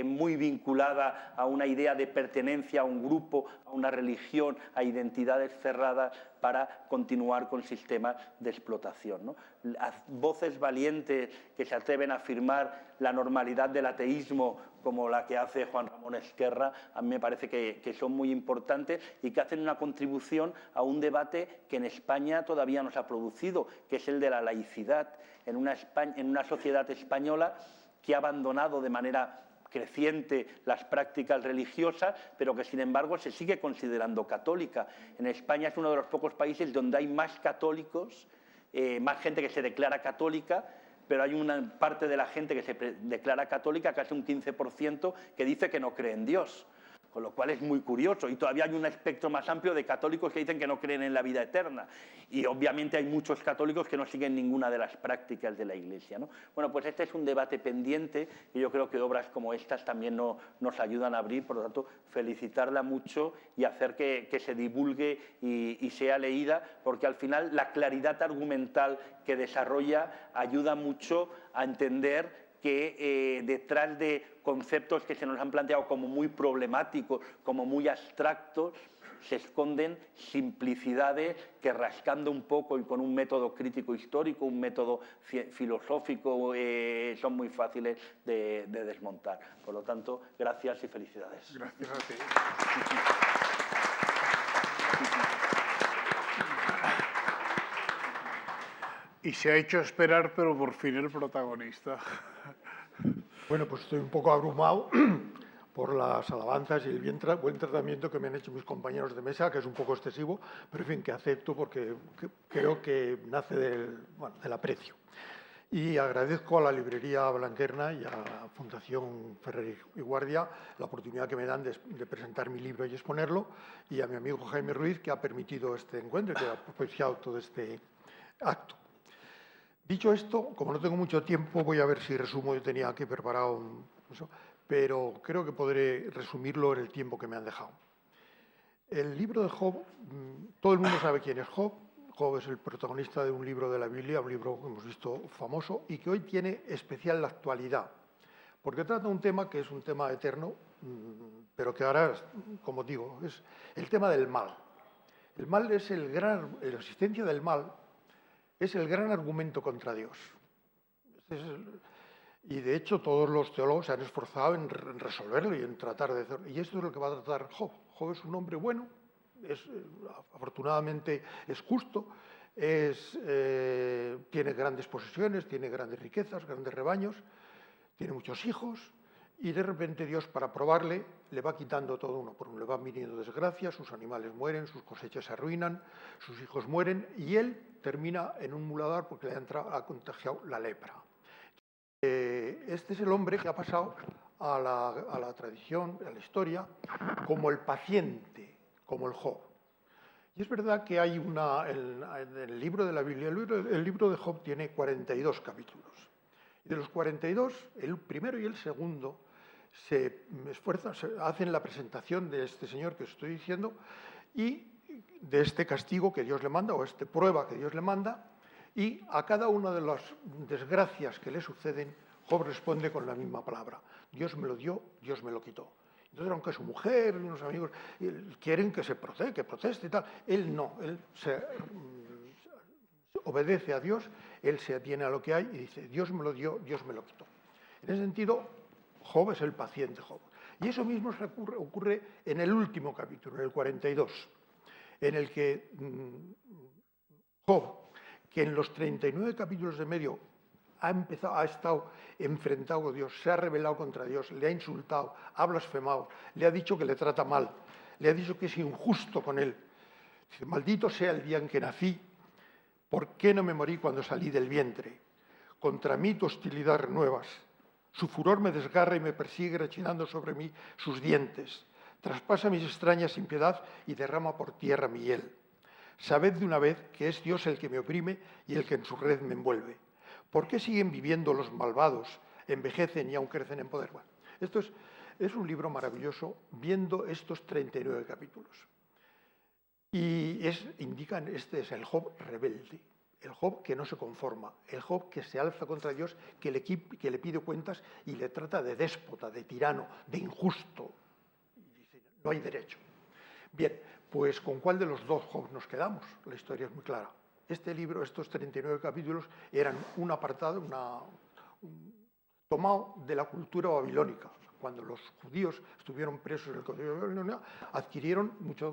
D: muy vinculada a una idea de pertenencia a un grupo, a una religión, a identidades cerradas, para continuar con sistemas de explotación, ¿no? Las voces valientes que se atreven a afirmar la normalidad del ateísmo, como la que hace Juan Ramón Esquerra, a mí me parece que son muy importantes y que hacen una contribución a un debate que en España todavía no se ha producido, que es el de la laicidad. En una sociedad española que ha abandonado de manera creciente las prácticas religiosas, pero que sin embargo se sigue considerando católica. En España es uno de los pocos países donde hay más católicos, más gente que se declara católica, pero hay una parte de la gente que se declara católica, casi un 15%, que dice que no cree en Dios. Con lo cual es muy curioso, y todavía hay un espectro más amplio de católicos que dicen que no creen en la vida eterna. Y obviamente hay muchos católicos que no siguen ninguna de las prácticas de la Iglesia, ¿no? Bueno, pues este es un debate pendiente y yo creo que obras como estas también nos ayudan a abrir, por lo tanto, felicitarla mucho y hacer que se divulgue y sea leída, porque al final la claridad argumental que desarrolla ayuda mucho a entender que detrás de conceptos que se nos han planteado como muy problemáticos, como muy abstractos, se esconden simplicidades que, rascando un poco y con un método crítico histórico, un método filosófico, son muy fáciles de desmontar. Por lo tanto, gracias y felicidades.
B: Gracias a ti. Y se ha hecho esperar, pero por fin el protagonista.
C: Bueno, pues estoy un poco abrumado por las alabanzas y el buen tratamiento que me han hecho mis compañeros de mesa, que es un poco excesivo, pero en fin, que acepto porque creo que nace del aprecio. Y agradezco a la librería Blanquerna y a la Fundación Ferrer y Guardia la oportunidad que me dan de presentar mi libro y exponerlo, y a mi amigo Jaime Ruiz, que ha permitido este encuentro, que ha propiciado todo este acto. Dicho esto, como no tengo mucho tiempo, voy a ver si resumo. Yo tenía aquí preparado pero creo que podré resumirlo en el tiempo que me han dejado. El libro de Job, todo el mundo sabe quién es Job. Job es el protagonista de un libro de la Biblia, un libro que hemos visto famoso y que hoy tiene especial actualidad, porque trata un tema que es un tema eterno, pero que ahora, como digo, es el tema del mal. El mal es la existencia del mal es el gran argumento contra Dios. Y de hecho todos los teólogos se han esforzado en resolverlo y en tratar de hacerlo. Y esto es lo que va a tratar Job. Job es un hombre bueno, afortunadamente es justo, tiene grandes posesiones, tiene grandes riquezas, grandes rebaños, tiene muchos hijos, y de repente Dios, para probarle, le va quitando todo uno por uno. Le van viniendo desgracias, sus animales mueren, sus cosechas se arruinan, sus hijos mueren, y él termina en un muladar porque le ha contagiado la lepra. Este es el hombre que ha pasado a la tradición, a la historia, como el paciente, como el Job. Y es verdad que hay en el libro de la Biblia, el libro de Job tiene 42 capítulos. Y de los 42, el primero y el segundo se esfuerzan, hacen la presentación de este señor que os estoy diciendo y de este castigo que Dios le manda, o esta prueba que Dios le manda, y a cada una de las desgracias que le suceden, Job responde con la misma palabra: Dios me lo dio, Dios me lo quitó. Entonces, aunque su mujer y unos amigos quieren que que proteste y tal, él no, él se obedece a Dios, él se atiene a lo que hay y dice: Dios me lo dio, Dios me lo quitó. En ese sentido, Job es el paciente Job. Y eso mismo ocurre en el último capítulo, en el 42, en el que Job, que en los 39 capítulos de medio ha estado enfrentado con Dios, se ha rebelado contra Dios, le ha insultado, ha blasfemado, le ha dicho que le trata mal, le ha dicho que es injusto con él. Dice: maldito sea el día en que nací, ¿por qué no me morí cuando salí del vientre? Contra mí tu hostilidad renuevas. Su furor me desgarra y me persigue, rechinando sobre mí sus dientes. Traspasa mis extrañas sin piedad y derrama por tierra mi hiel. Sabed de una vez que es Dios el que me oprime y el que en su red me envuelve. ¿Por qué siguen viviendo los malvados? Envejecen y aún crecen en poder. Bueno, esto es un libro maravilloso viendo estos 39 capítulos. Y este es el Job rebelde, el Job que no se conforma, el Job que se alza contra Dios, que le pide cuentas y le trata de déspota, de tirano, de injusto. Y dice: no hay derecho. Bien, pues ¿con cuál de los dos Job nos quedamos? La historia es muy clara. Este libro, estos 39 capítulos, eran un apartado, tomado de la cultura babilónica. Cuando los judíos estuvieron presos en el cautiverio de Babilonia, adquirieron mucha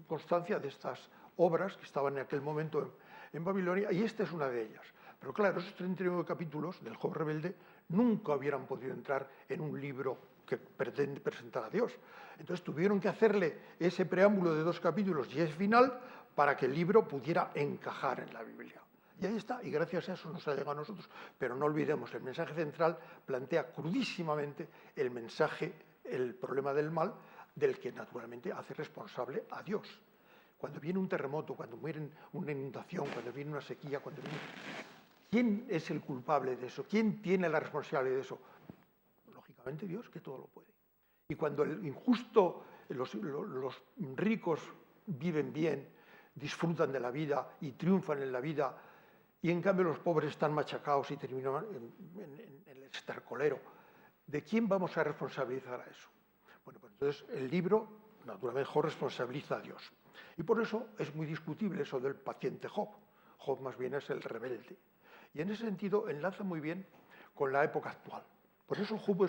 C: constancia de estas obras que estaban en aquel momento en Babilonia, y esta es una de ellas. Pero claro, esos 39 capítulos del Job rebelde nunca hubieran podido entrar en un libro que pretende presentar a Dios. Entonces tuvieron que hacerle ese preámbulo de 2 capítulos y ese final para que el libro pudiera encajar en la Biblia. Y ahí está, y gracias a eso nos ha llegado a nosotros. Pero no olvidemos, el mensaje central plantea crudísimamente el problema del mal, del que naturalmente hace responsable a Dios. Cuando viene un terremoto, cuando viene una inundación, cuando viene una sequía, ¿quién es el culpable de eso? ¿Quién tiene la responsabilidad de eso? Lógicamente Dios, que todo lo puede. Y cuando el injusto, los ricos viven bien, disfrutan de la vida y triunfan en la vida, y en cambio los pobres están machacados y terminan en el estercolero, ¿de quién vamos a responsabilizar a eso? Bueno, pues entonces el libro, naturalmente, Job responsabiliza a Dios. Y por eso es muy discutible eso del paciente Job. Job más bien es el rebelde. Y en ese sentido enlaza muy bien con la época actual. Por eso Job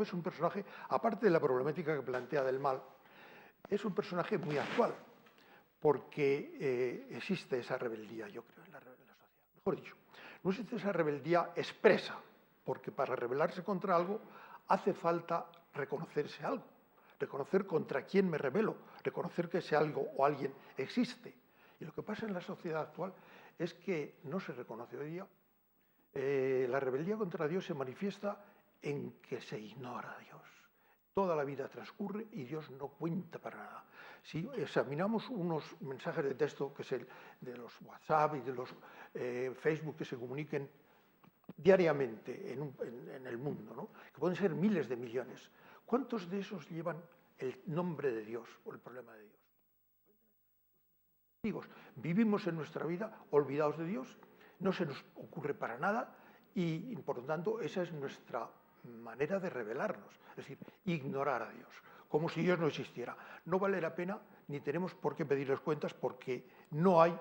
C: es un personaje, aparte de la problemática que plantea del mal, es un personaje muy actual, porque existe esa rebeldía, yo creo, en la sociedad. Mejor dicho, no existe esa rebeldía expresa, porque para rebelarse contra algo hace falta reconocerse algo, reconocer contra quién me rebelo, reconocer que ese algo o alguien existe. Y lo que pasa en la sociedad actual es que no se reconoce hoy día. La rebeldía contra Dios se manifiesta en que se ignora a Dios. Toda la vida transcurre y Dios no cuenta para nada. Si examinamos unos mensajes de texto, que es el de los WhatsApp y de los Facebook que se comuniquen diariamente en el mundo, ¿no? Que pueden ser miles de millones, ¿cuántos de esos llevan el nombre de Dios o el problema de Dios? Vivimos en nuestra vida olvidados de Dios, no se nos ocurre para nada y por lo tanto esa es nuestra manera de rebelarnos, es decir, ignorar a Dios, como si Dios no existiera. No vale la pena ni tenemos por qué pedirles cuentas porque no hay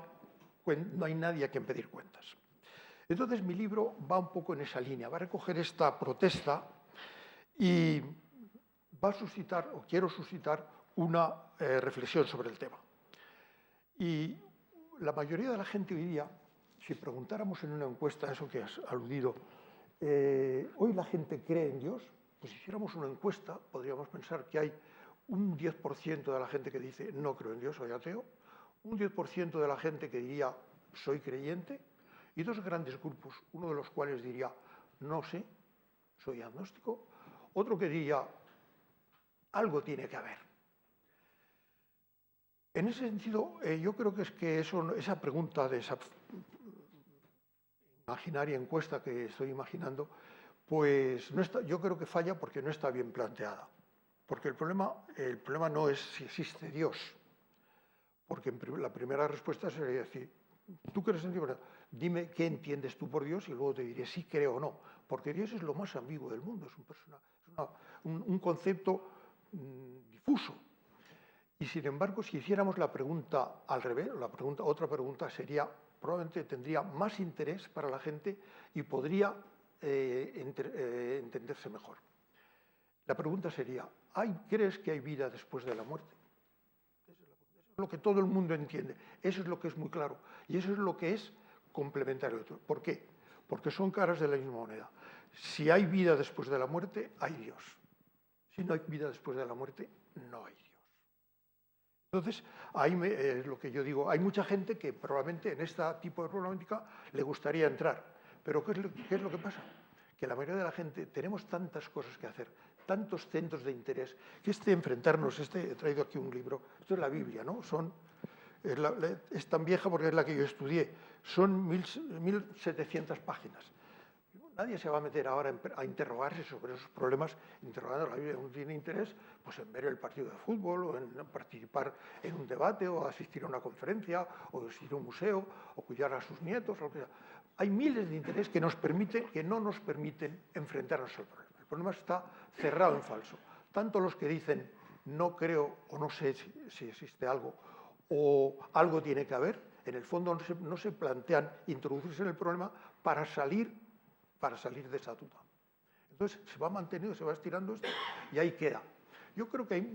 C: nadie a quien pedir cuentas. Entonces mi libro va un poco en esa línea, va a recoger esta protesta y va a suscitar, o quiero suscitar, una reflexión sobre el tema. Y la mayoría de la gente hoy día, si preguntáramos en una encuesta, eso que has aludido, hoy la gente cree en Dios, pues si hiciéramos una encuesta, podríamos pensar que hay un 10% de la gente que dice no creo en Dios, soy ateo, un 10% de la gente que diría soy creyente, y dos grandes grupos, uno de los cuales diría no sé, soy agnóstico, otro que diría algo tiene que haber. En ese sentido, yo creo que esa pregunta de esa imaginaria encuesta que estoy imaginando, pues yo creo que falla porque no está bien planteada. Porque el problema no es si existe Dios, porque la primera respuesta sería decir, ¿tú crees en Dios? Dime qué entiendes tú por Dios y luego te diré si creo o no, porque Dios es lo más ambiguo del mundo, es un concepto difuso. Y sin embargo, si hiciéramos la pregunta al revés, otra pregunta sería, probablemente tendría más interés para la gente y podría entenderse mejor. La pregunta sería, ¿crees que hay vida después de la muerte? Eso es lo que todo el mundo entiende, eso es lo que es muy claro y eso es lo que es complementario. ¿Por qué? Porque son caras de la misma moneda. Si hay vida después de la muerte, hay Dios. Si no hay vida después de la muerte, no hay Dios. Entonces, ahí es lo que yo digo, hay mucha gente que probablemente en este tipo de problemática le gustaría entrar, pero ¿qué es lo que pasa? Que la mayoría de la gente tenemos tantas cosas que hacer, tantos centros de interés, que enfrentarnos, he traído aquí un libro, esto es la Biblia, ¿no? Es tan vieja porque es la que yo estudié, son 1700 páginas. Nadie se va a meter ahora a interrogarse sobre esos problemas, interrogando la Biblia. Uno tiene interés pues, en ver el partido de fútbol, o en participar en un debate, o asistir a una conferencia, o asistir a un museo, o cuidar a sus nietos, o lo que sea. Hay miles de intereses que no nos permiten enfrentarnos al problema. El problema está cerrado en falso. Tanto los que dicen no creo o no sé si existe algo, o algo tiene que haber, en el fondo no se plantean introducirse en el problema para salir de esa duda. Entonces se va manteniendo, se va estirando esto y ahí queda. Yo creo que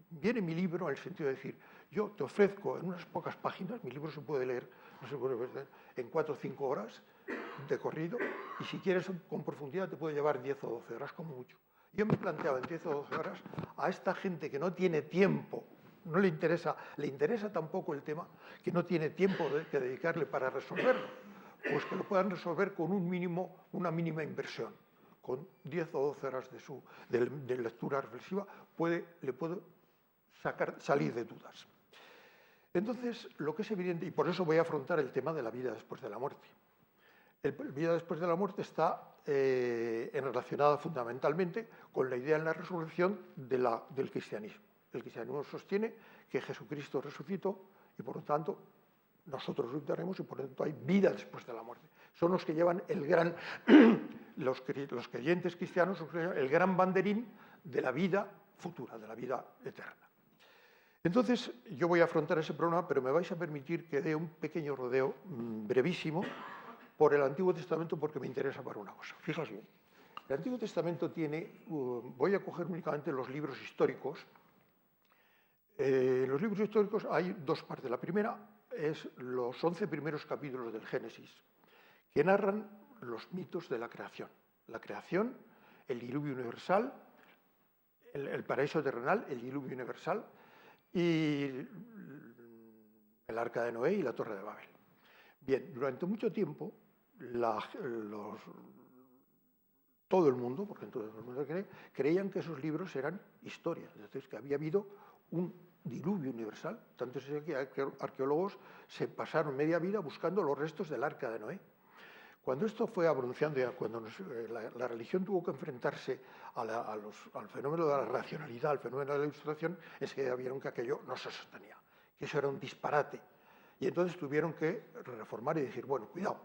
C: viene mi libro en el sentido de decir, yo te ofrezco en unas pocas páginas, mi libro se puede leer, no se puede leer en 4 o 5 horas de corrido, y si quieres con profundidad te puede llevar 10 o 12 horas como mucho. Yo me planteaba en 10 o 12 horas a esta gente que no tiene tiempo, no le interesa tampoco el tema, que no tiene tiempo que dedicarle para resolverlo, pues que lo puedan resolver con una mínima inversión, con 10 o 12 horas de lectura reflexiva, le puede salir de dudas. Entonces, lo que es evidente, y por eso voy a afrontar el tema de la vida después de la muerte. La vida después de la muerte está relacionada fundamentalmente con la idea en la resurrección del cristianismo. El cristianismo sostiene que Jesucristo resucitó y, por lo tanto, nosotros resucitaremos y, por lo tanto, hay vida después de la muerte. Son los que llevan los creyentes cristianos, el gran banderín de la vida futura, de la vida eterna. Entonces, yo voy a afrontar ese problema, pero me vais a permitir que dé un pequeño rodeo brevísimo por el Antiguo Testamento porque me interesa para una cosa. Fijaos bien, el Antiguo Testamento tiene, voy a coger únicamente los libros históricos. En los libros históricos hay dos partes. La primera es los 11 primeros capítulos del Génesis, que narran los mitos de la creación. La creación, el diluvio universal, el paraíso terrenal, el diluvio universal, y el arca de Noé y la torre de Babel. Bien, durante mucho tiempo, todo el mundo, porque todo el mundo creían que esos libros eran historias, es decir, que había habido un diluvio universal. Tanto es así que arqueólogos se pasaron media vida buscando los restos del arca de Noé. Cuando esto fue anunciando, cuando la religión tuvo que enfrentarse al fenómeno de la racionalidad, al fenómeno de la ilustración, enseguida vieron que aquello no se sostenía, que eso era un disparate. Y entonces tuvieron que reformar y decir, bueno, cuidado,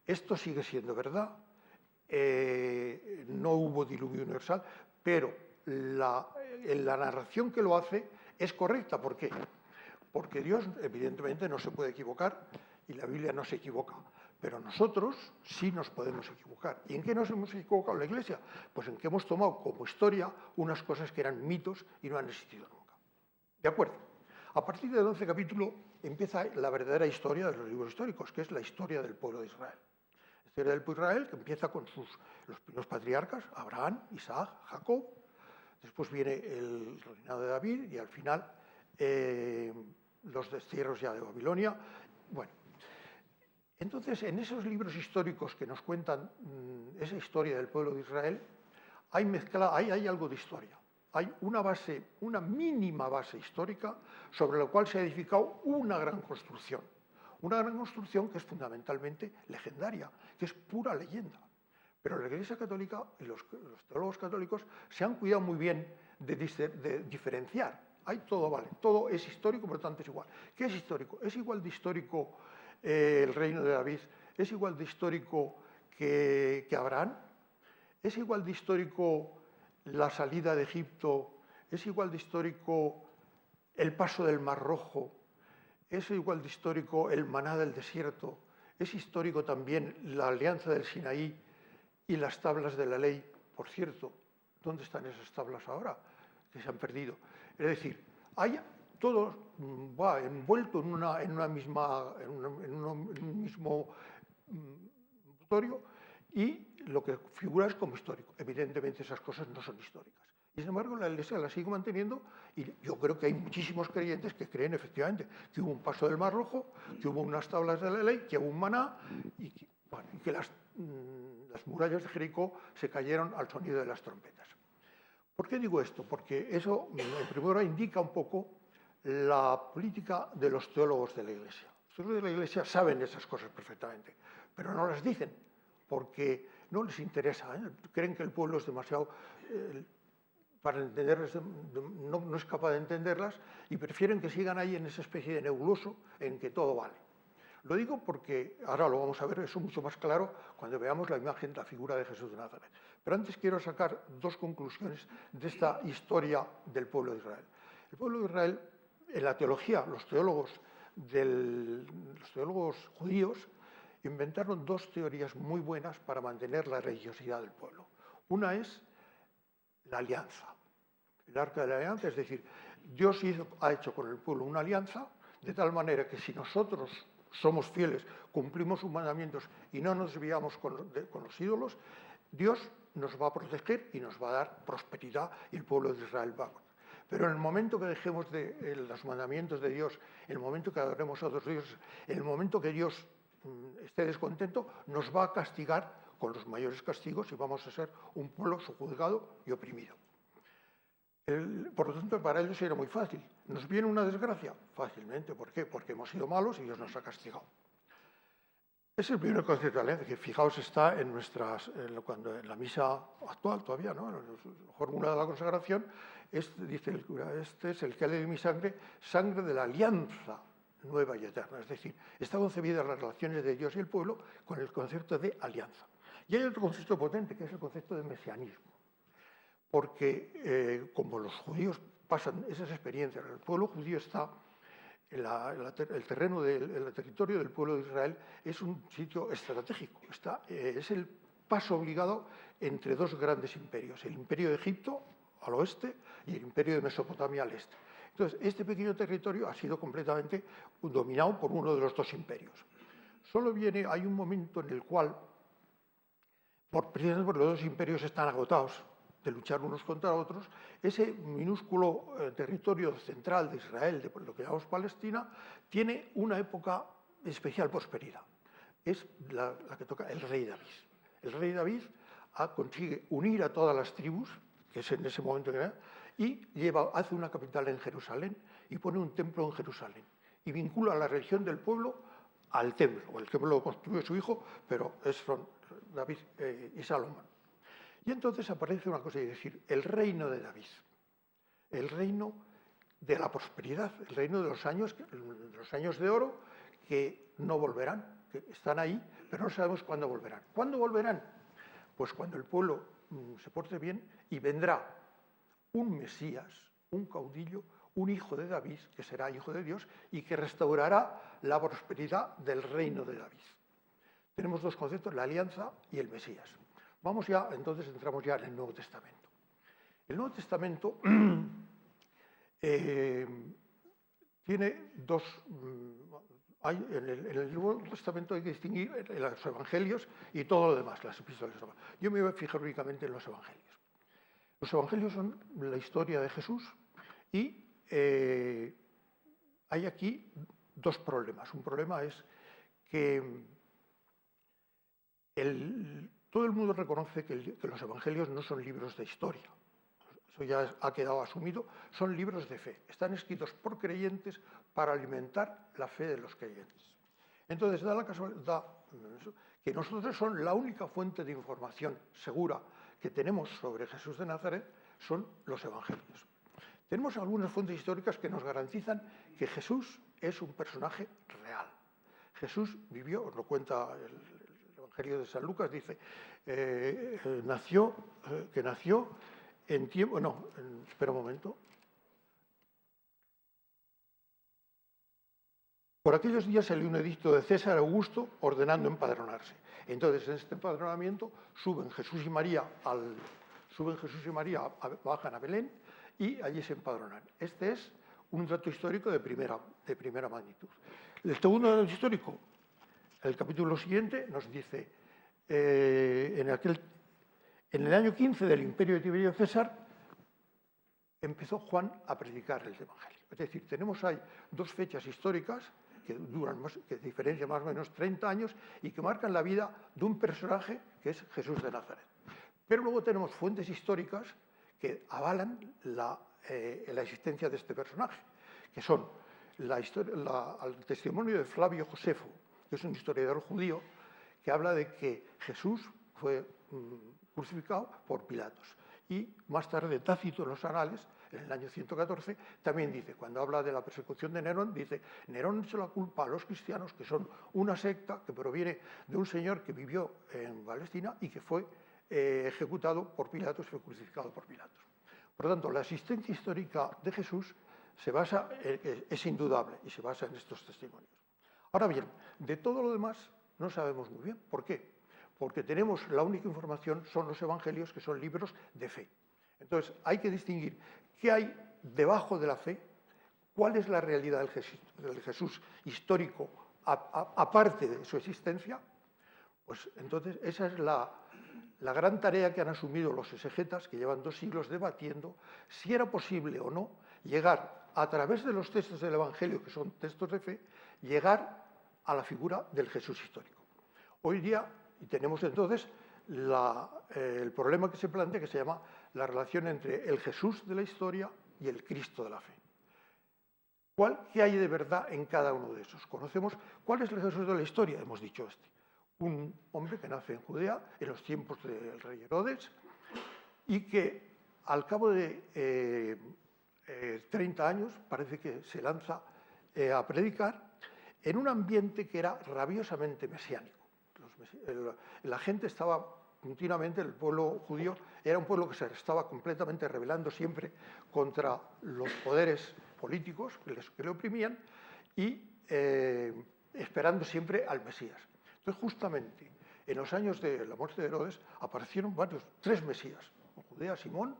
C: esto sigue siendo verdad, no hubo diluvio universal, pero la narración que lo hace es correcta. ¿Por qué? Porque Dios, evidentemente, no se puede equivocar y la Biblia no se equivoca. Pero nosotros sí nos podemos equivocar. ¿Y en qué nos hemos equivocado la Iglesia? Pues en que hemos tomado como historia unas cosas que eran mitos y no han existido nunca. ¿De acuerdo? A partir del 11 capítulo empieza la verdadera historia de los libros históricos, que es la historia del pueblo de Israel. La historia del pueblo de Israel que empieza con los primeros patriarcas, Abraham, Isaac, Jacob. Después viene el reinado de David y al final los destierros ya de Babilonia. Bueno. Entonces, en esos libros históricos que nos cuentan esa historia del pueblo de Israel, hay algo de historia. Hay una mínima base histórica sobre la cual se ha edificado una gran construcción. Una gran construcción que es fundamentalmente legendaria, que es pura leyenda. Pero la Iglesia Católica y los teólogos católicos se han cuidado muy bien de diferenciar. Todo vale, todo es histórico, por lo tanto es igual. ¿Qué es histórico? Es igual de histórico el reino de David, es igual de histórico que Abraham, es igual de histórico la salida de Egipto, es igual de histórico el paso del Mar Rojo, es igual de histórico el maná del desierto, es histórico también la alianza del Sinaí y las tablas de la ley. Por cierto, ¿dónde están esas tablas ahora? Que se han perdido. Es decir, hay todo va envuelto en un mismo notorio y lo que figura es como histórico. Evidentemente esas cosas no son históricas. Y sin embargo la Iglesia las sigue manteniendo y yo creo que hay muchísimos creyentes que creen efectivamente que hubo un paso del Mar Rojo, que hubo unas tablas de la ley, que hubo un maná y que las murallas de Jericó se cayeron al sonido de las trompetas. ¿Por qué digo esto? Porque eso, en primer lugar, indica un poco la política de los teólogos de la Iglesia. Los teólogos de la Iglesia saben esas cosas perfectamente, pero no las dicen porque no les interesa. Creen que el pueblo es demasiado, para entenderlas, no es capaz de entenderlas y prefieren que sigan ahí en esa especie de nebuloso en que todo vale. Lo digo porque ahora lo vamos a ver eso mucho más claro cuando veamos la imagen, la figura de Jesús de Nazaret. Pero antes quiero sacar dos conclusiones de esta historia del pueblo de Israel. El pueblo de Israel, en la teología, los teólogos judíos inventaron dos teorías muy buenas para mantener la religiosidad del pueblo. Una es la alianza, el arca de la alianza, es decir, Dios ha hecho con el pueblo una alianza de tal manera que si nosotros somos fieles, cumplimos sus mandamientos y no nos desviamos con los ídolos, Dios nos va a proteger y nos va a dar prosperidad y el pueblo de Israel va a... Pero en el momento que dejemos los mandamientos de Dios, en el momento que adoremos a otros dioses, en el momento que Dios esté descontento, nos va a castigar con los mayores castigos y vamos a ser un pueblo sojuzgado y oprimido. Por lo tanto, para ellos era muy fácil. ¿Nos viene una desgracia? Fácilmente. ¿Por qué? Porque hemos sido malos y Dios nos ha castigado. Es el primer concepto de alianza, que fijaos está en la misa actual todavía, ¿no? En la fórmula de la consagración, dice el cura, este es el cáliz de mi sangre, sangre de la alianza nueva y eterna. Es decir, está concebida las relaciones de Dios y el pueblo con el concepto de alianza. Y hay otro concepto potente, que es el concepto de mesianismo. Porque como los judíos pasan esas experiencias, el pueblo judío está... El terreno el territorio del pueblo de Israel es un sitio estratégico, es el paso obligado entre dos grandes imperios, el imperio de Egipto al oeste y el imperio de Mesopotamia al este. Entonces, este pequeño territorio ha sido completamente dominado por uno de los dos imperios. Hay un momento en el cual, precisamente porque los dos imperios están agotados de luchar unos contra otros, ese minúsculo territorio central de Israel, de lo que llamamos Palestina, tiene una época de especial prosperidad. Es la que toca el rey David. El rey David consigue unir a todas las tribus, que es en ese momento que y hace una capital en Jerusalén y pone un templo en Jerusalén y vincula la religión del pueblo al templo. El templo lo construyó su hijo, pero son David y Salomón. Y entonces aparece una cosa, es decir, el reino de David, el reino de la prosperidad, el reino de los años de oro que no volverán, que están ahí, pero no sabemos cuándo volverán. ¿Cuándo volverán? Pues cuando el pueblo se porte bien y vendrá un Mesías, un caudillo, un hijo de David, que será hijo de Dios y que restaurará la prosperidad del reino de David. Tenemos dos conceptos, la alianza y el Mesías. Entonces entramos ya en el Nuevo Testamento. El Nuevo Testamento tiene dos... en el Nuevo Testamento hay que distinguir los evangelios y todo lo demás, las epístolas. Yo me voy a fijar únicamente en los evangelios. Los evangelios son la historia de Jesús y hay aquí dos problemas. Un problema es que todo el mundo reconoce que los evangelios no son libros de historia. Eso ya ha quedado asumido. Son libros de fe. Están escritos por creyentes para alimentar la fe de los creyentes. Entonces, da la casualidad que nosotros son la única fuente de información segura que tenemos sobre Jesús de Nazaret, son los evangelios. Tenemos algunas fuentes históricas que nos garantizan que Jesús es un personaje real. Jesús vivió, os lo cuenta el Evangelio de San Lucas, dice, nació en tiempo... No, espera un momento. Por aquellos días salió un edicto de César Augusto ordenando empadronarse. Entonces, en este empadronamiento suben Jesús y María, bajan a Belén y allí se empadronan. Este es un dato histórico de primera magnitud. El segundo dato histórico, el capítulo siguiente nos dice, en el año 15 del imperio de Tiberio César, empezó Juan a predicar el Evangelio. Es decir, tenemos ahí dos fechas históricas que diferencian más o menos 30 años y que marcan la vida de un personaje que es Jesús de Nazaret. Pero luego tenemos fuentes históricas que avalan la existencia de este personaje, que son el testimonio de Flavio Josefo, que es un historiador judío, que habla de que Jesús fue crucificado por Pilatos. Y más tarde Tácito en los Anales, en el año 114, también dice, cuando habla de la persecución de Nerón, dice, Nerón echa la culpa a los cristianos, que son una secta que proviene de un señor que vivió en Palestina y que fue ejecutado por Pilatos, fue crucificado por Pilatos. Por lo tanto, la existencia histórica de Jesús es indudable y se basa en estos testimonios. Ahora bien, de todo lo demás no sabemos muy bien. ¿Por qué? Porque tenemos la única información, son los evangelios, que son libros de fe. Entonces, hay que distinguir qué hay debajo de la fe, cuál es la realidad del Jesús histórico aparte de su existencia. Pues entonces, esa es la gran tarea que han asumido los exegetas, que llevan 2 siglos debatiendo si era posible o no llegar, a través de los textos del Evangelio, que son textos de fe, llegar a la figura del Jesús histórico. Hoy día tenemos entonces el problema que se plantea, que se llama la relación entre el Jesús de la historia y el Cristo de la fe. ¿Qué hay de verdad en cada uno de esos? Conocemos cuál es el Jesús de la historia, hemos dicho este. Un hombre que nace en Judea en los tiempos del rey Herodes y que al cabo de 30 años parece que se lanza a predicar en un ambiente que era rabiosamente mesiánico. La gente estaba continuamente, el pueblo judío era un pueblo que se estaba completamente rebelando siempre contra los poderes políticos que le oprimían y esperando siempre al Mesías. Entonces, justamente en los años de la muerte de Herodes aparecieron tres Mesías, en Judea Simón,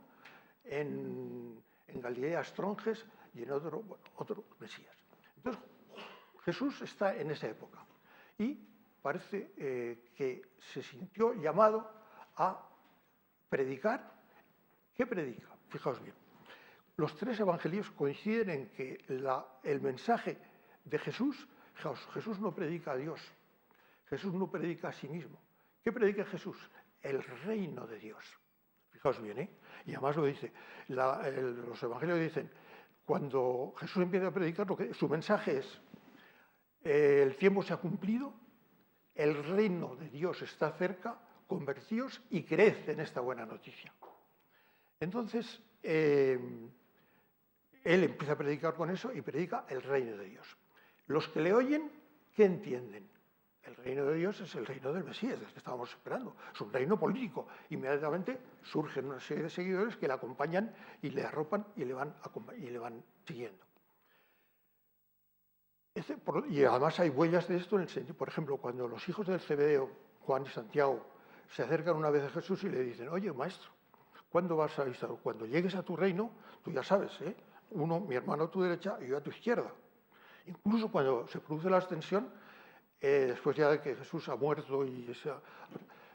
C: en Galilea Stronges y en otro Mesías. Entonces, Jesús está en esa época y parece que se sintió llamado a predicar. ¿Qué predica? Fijaos bien. Los tres evangelios coinciden en que el mensaje de Jesús, Jesús no predica a Dios, Jesús no predica a sí mismo. ¿Qué predica Jesús? El reino de Dios. Fijaos bien, ¿eh? Y además lo dice, los evangelios dicen, cuando Jesús empieza a predicar, su mensaje es, el tiempo se ha cumplido, el reino de Dios está cerca, convertíos y creed en esta buena noticia. Entonces, él empieza a predicar con eso y predica el reino de Dios. Los que le oyen, ¿qué entienden? El reino de Dios es el reino del Mesías, del que estábamos esperando. Es un reino político. Inmediatamente surgen una serie de seguidores que le acompañan y le arropan y le van siguiendo. Y además hay huellas de esto en el sentido, por ejemplo, cuando los hijos del Zebedeo, Juan y Santiago, se acercan una vez a Jesús y le dicen, oye, maestro, ¿cuándo vas a visitar? Cuando llegues a tu reino, tú ya sabes, uno, mi hermano a tu derecha y yo a tu izquierda. Incluso cuando se produce la ascensión, después ya de que Jesús ha muerto y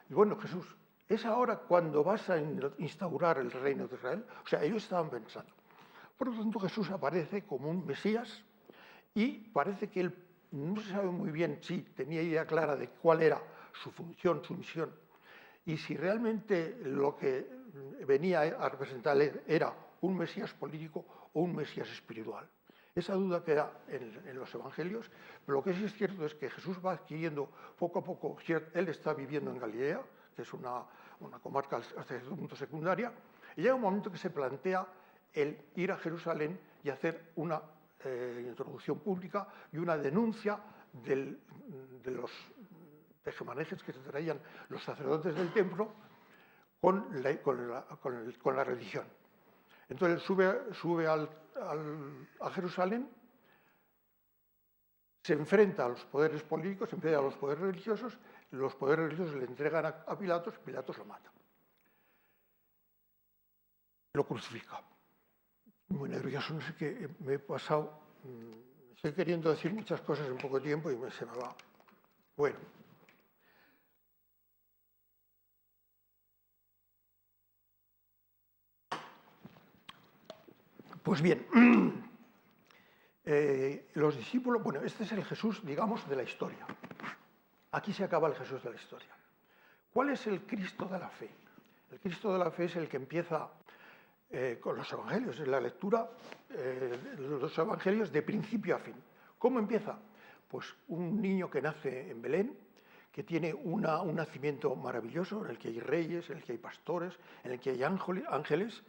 C: bueno, Jesús, ¿es ahora cuando vas a instaurar el reino de Israel? O sea, ellos estaban pensando. Por lo tanto, Jesús aparece como un Mesías y parece que él no se sabe muy bien si tenía idea clara de cuál era su función, su misión, y si realmente lo que venía a representar era un Mesías político o un Mesías espiritual. Esa duda queda en los evangelios, pero lo que sí es cierto es que Jesús va adquiriendo poco a poco, él está viviendo en Galilea, que es una comarca hasta cierto punto secundaria, y llega un momento que se plantea el ir a Jerusalén y hacer una introducción pública y una denuncia de los tejemanejes que se traían los sacerdotes del templo con la religión. Entonces sube a Jerusalén, se enfrenta a los poderes políticos, se enfrenta a los poderes religiosos le entregan a Pilatos, Pilatos lo mata. Lo crucifica. Muy nervioso, no sé qué, me he pasado, estoy queriendo decir muchas cosas en poco tiempo y se me va. Bueno. Pues bien, los discípulos, bueno, este es el Jesús, digamos, de la historia. Aquí se acaba el Jesús de la historia. ¿Cuál es el Cristo de la fe? El Cristo de la fe es el que empieza con los evangelios, en la lectura de los evangelios de principio a fin. ¿Cómo empieza? Pues un niño que nace en Belén, que tiene un nacimiento maravilloso, en el que hay reyes, en el que hay pastores, en el que hay ángeles.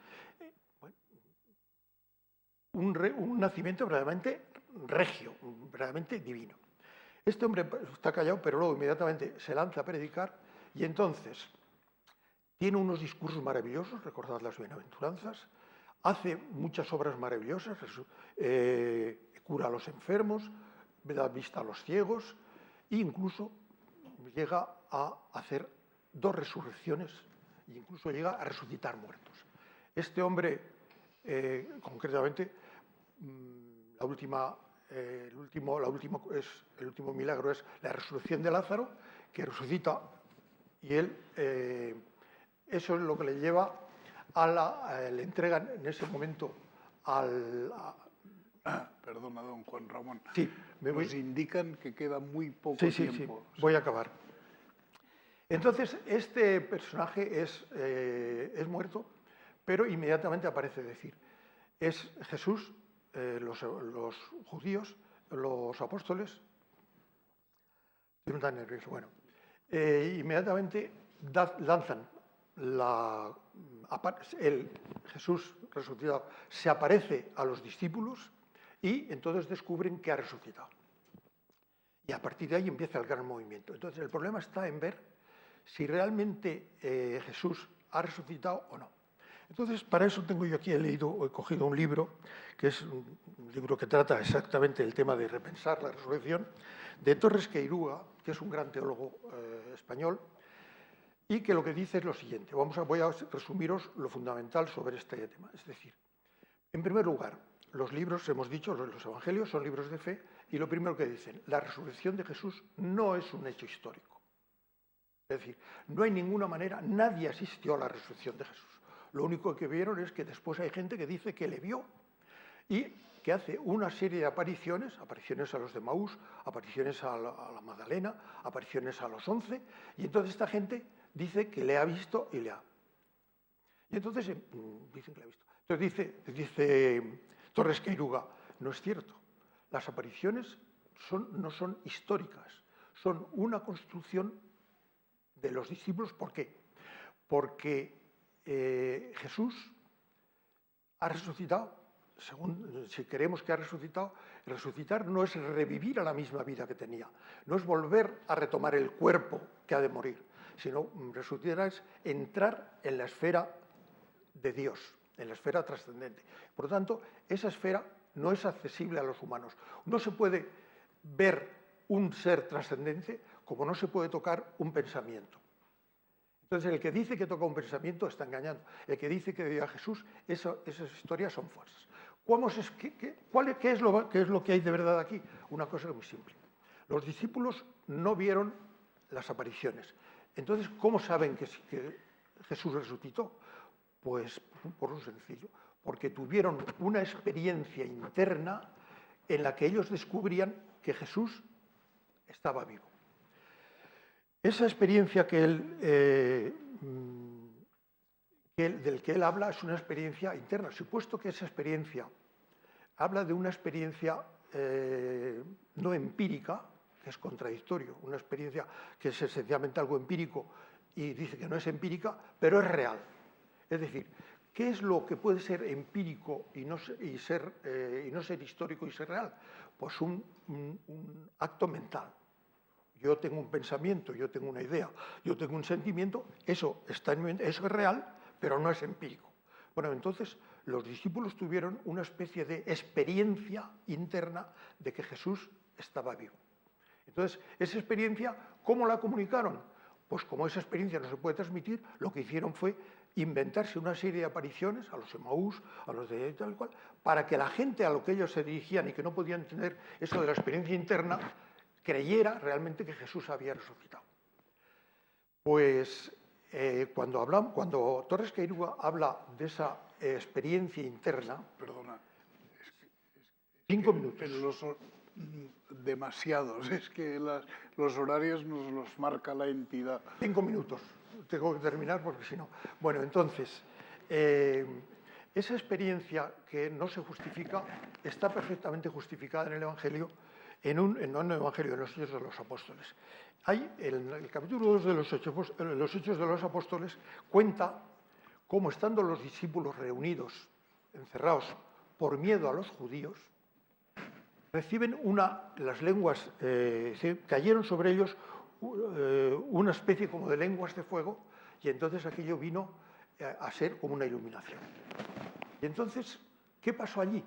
C: Un nacimiento verdaderamente regio, verdaderamente divino. Este hombre está callado, pero luego inmediatamente se lanza a predicar y entonces tiene unos discursos maravillosos, recordad las bienaventuranzas, hace muchas obras maravillosas, cura a los enfermos, da vista a los ciegos e incluso llega a hacer 2 resurrecciones e incluso llega a resucitar muertos. Este hombre, concretamente, el último milagro es la resurrección de Lázaro, que resucita y él, eso es lo que le lleva le entregan en ese momento
B: Perdona, don Juan Ramón.
C: Sí,
B: nos indican que queda muy poco tiempo.
C: Sí, voy a acabar. Entonces, este personaje es muerto, pero inmediatamente aparece decir, es Jesús, los judíos, los apóstoles, estoy tan nervioso, bueno, inmediatamente lanzan el Jesús resucitado, se aparece a los discípulos y entonces descubren que ha resucitado. Y a partir de ahí empieza el gran movimiento. Entonces el problema está en ver si realmente Jesús ha resucitado o no. Entonces, para eso tengo yo aquí, he cogido un libro, que es un libro que trata exactamente el tema de repensar la resurrección, de Torres Queiruga, que es un gran teólogo español, y que lo que dice es lo siguiente. Voy a resumiros lo fundamental sobre este tema. Es decir, en primer lugar, los libros, hemos dicho, los evangelios son libros de fe, y lo primero que dicen, la resurrección de Jesús no es un hecho histórico. Es decir, no hay ninguna manera, nadie asistió a la resurrección de Jesús. Lo único que vieron es que después hay gente que dice que le vio y que hace una serie de apariciones a los de Maús, apariciones a la Magdalena, apariciones a los 11, y entonces esta gente dice que le ha visto y le ha. Y entonces dicen que le ha visto. Entonces dice Torres Queiruga, no es cierto. Las apariciones no son históricas, son una construcción de los discípulos. ¿Por qué? Porque Jesús ha resucitado. Si queremos que ha resucitado, resucitar no es revivir a la misma vida que tenía, no es volver a retomar el cuerpo que ha de morir, sino resucitar es entrar en la esfera de Dios, en la esfera trascendente. Por lo tanto, esa esfera no es accesible a los humanos. No se puede ver un ser trascendente como no se puede tocar un pensamiento. Entonces, el que dice que toca un pensamiento está engañando. El que dice que vio a Jesús, esas historias son falsas. ¿Qué es lo que hay de verdad aquí? Una cosa muy simple. Los discípulos no vieron las apariciones. Entonces, ¿cómo saben que Jesús resucitó? Pues por lo sencillo, porque tuvieron una experiencia interna en la que ellos descubrían que Jesús estaba vivo. Esa experiencia del que él habla es una experiencia interna, supuesto que esa experiencia habla de una experiencia no empírica, que es contradictorio, una experiencia que es esencialmente algo empírico y dice que no es empírica, pero es real. Es decir, ¿qué es lo que puede ser empírico y no ser histórico y ser real? Pues un acto mental. Yo tengo un pensamiento, yo tengo una idea, yo tengo un sentimiento, eso es real, pero no es empírico. Bueno, entonces los discípulos tuvieron una especie de experiencia interna de que Jesús estaba vivo. Entonces, esa experiencia, ¿cómo la comunicaron? Pues como esa experiencia no se puede transmitir, lo que hicieron fue inventarse una serie de apariciones a los Emaús, a los de tal cual, para que la gente a lo que ellos se dirigían y que no podían tener eso de la experiencia interna, creyera realmente que Jesús había resucitado. Pues cuando Torres Queiruga habla de esa experiencia interna...
B: Perdona.
C: 5 minutos.
B: Pero demasiados, es que los horarios nos los marca la entidad.
C: 5 minutos. Tengo que terminar porque si no... Bueno, entonces, esa experiencia que no se justifica está perfectamente justificada en el Evangelio, no en el Evangelio, en los Hechos de los Apóstoles. Hay, en el capítulo 2 de los Hechos de los Apóstoles, cuenta cómo estando los discípulos reunidos, encerrados por miedo a los judíos, reciben las lenguas, cayeron sobre ellos una especie como de lenguas de fuego, y entonces aquello vino a ser como una iluminación. Y entonces, ¿qué pasó allí?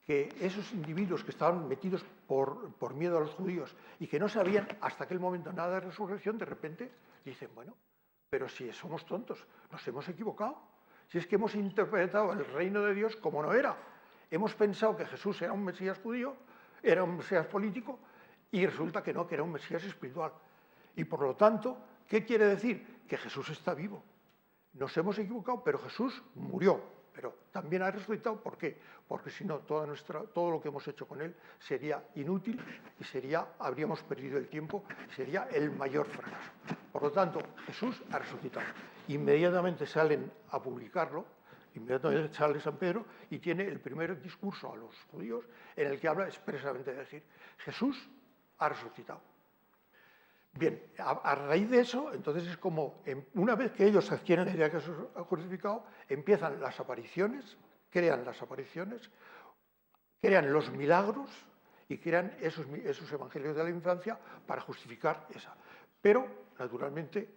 C: Que esos individuos que estaban metidos por miedo a los judíos y que no sabían hasta aquel momento nada de resurrección, de repente dicen, bueno, pero si somos tontos, nos hemos equivocado. Si es que hemos interpretado el reino de Dios como no era. Hemos pensado que Jesús era un Mesías judío, era un Mesías político, y resulta que no, que era un Mesías espiritual. Y por lo tanto, ¿qué quiere decir? Que Jesús está vivo. Nos hemos equivocado, pero Jesús murió. Pero también ha resucitado. ¿Por qué? Porque si no, todo lo que hemos hecho con él sería inútil y habríamos perdido el tiempo, sería el mayor fracaso. Por lo tanto, Jesús ha resucitado. Inmediatamente salen a publicarlo, inmediatamente sale San Pedro y tiene el primer discurso a los judíos en el que habla expresamente de decir, Jesús ha resucitado. Bien, a raíz de eso, entonces es como, una vez que ellos adquieren la idea que Jesús ha crucificado, empiezan las apariciones, crean los milagros y crean esos evangelios de la infancia para justificar esa. Pero, naturalmente,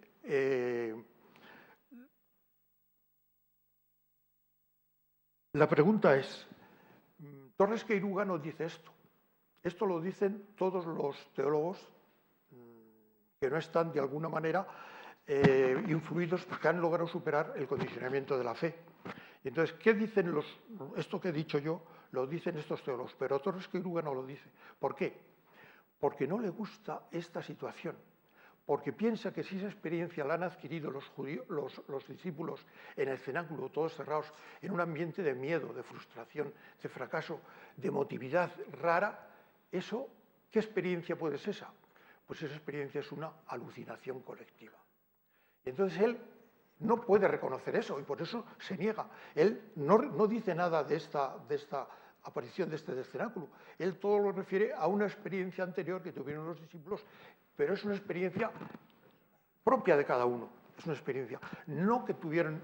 C: la pregunta es, Torres Queiruga no dice esto. Esto lo dicen todos los teólogos que no están, de alguna manera, influidos porque han logrado superar el condicionamiento de la fe. Entonces, ¿qué dicen esto que he dicho yo? Lo dicen estos teólogos, pero Torres Queiruga no lo dice. ¿Por qué? Porque no le gusta esta situación. Porque piensa que si esa experiencia la han adquirido los discípulos en el cenáculo, todos cerrados, en un ambiente de miedo, de frustración, de fracaso, de emotividad rara, eso, ¿qué experiencia puede ser esa? Pues esa experiencia es una alucinación colectiva. Y entonces él no puede reconocer eso y por eso se niega. Él no dice nada de esta aparición, de este cenáculo. Él todo lo refiere a una experiencia anterior que tuvieron los discípulos, pero es una experiencia propia de cada uno. Es una experiencia, no que tuvieran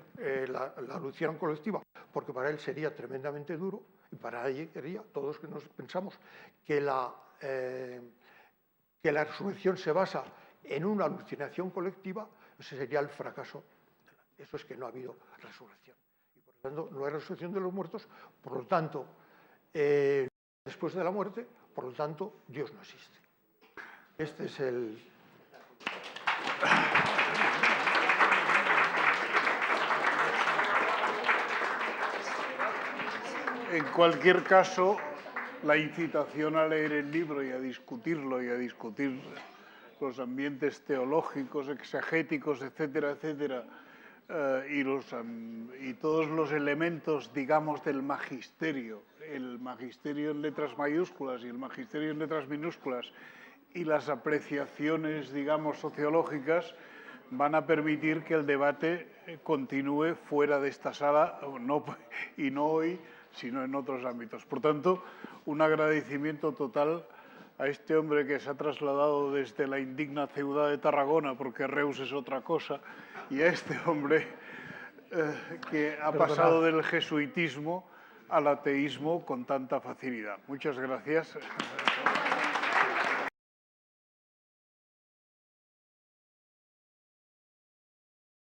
C: la alucinación colectiva, porque para él sería tremendamente duro y para él sería, todos que nos pensamos que la resurrección se basa en una alucinación colectiva, ese sería el fracaso. Eso es que no ha habido resurrección. Y por lo tanto, no hay resurrección de los muertos, por lo tanto, después de la muerte, por lo tanto, Dios no existe. Este es el...
B: En cualquier caso, la incitación a leer el libro y a discutirlo y a discutir los ambientes teológicos, exegéticos, etcétera, etcétera, y todos los elementos, digamos, del magisterio, el magisterio en letras mayúsculas y el magisterio en letras minúsculas, y las apreciaciones, digamos, sociológicas, van a permitir que el debate continúe fuera de esta sala, y no hoy, sino en otros ámbitos. Por tanto, un agradecimiento total a este hombre que se ha trasladado desde la indigna ciudad de Tarragona, porque Reus es otra cosa, y a este hombre que ha pasado del jesuitismo al ateísmo con tanta facilidad. Muchas gracias.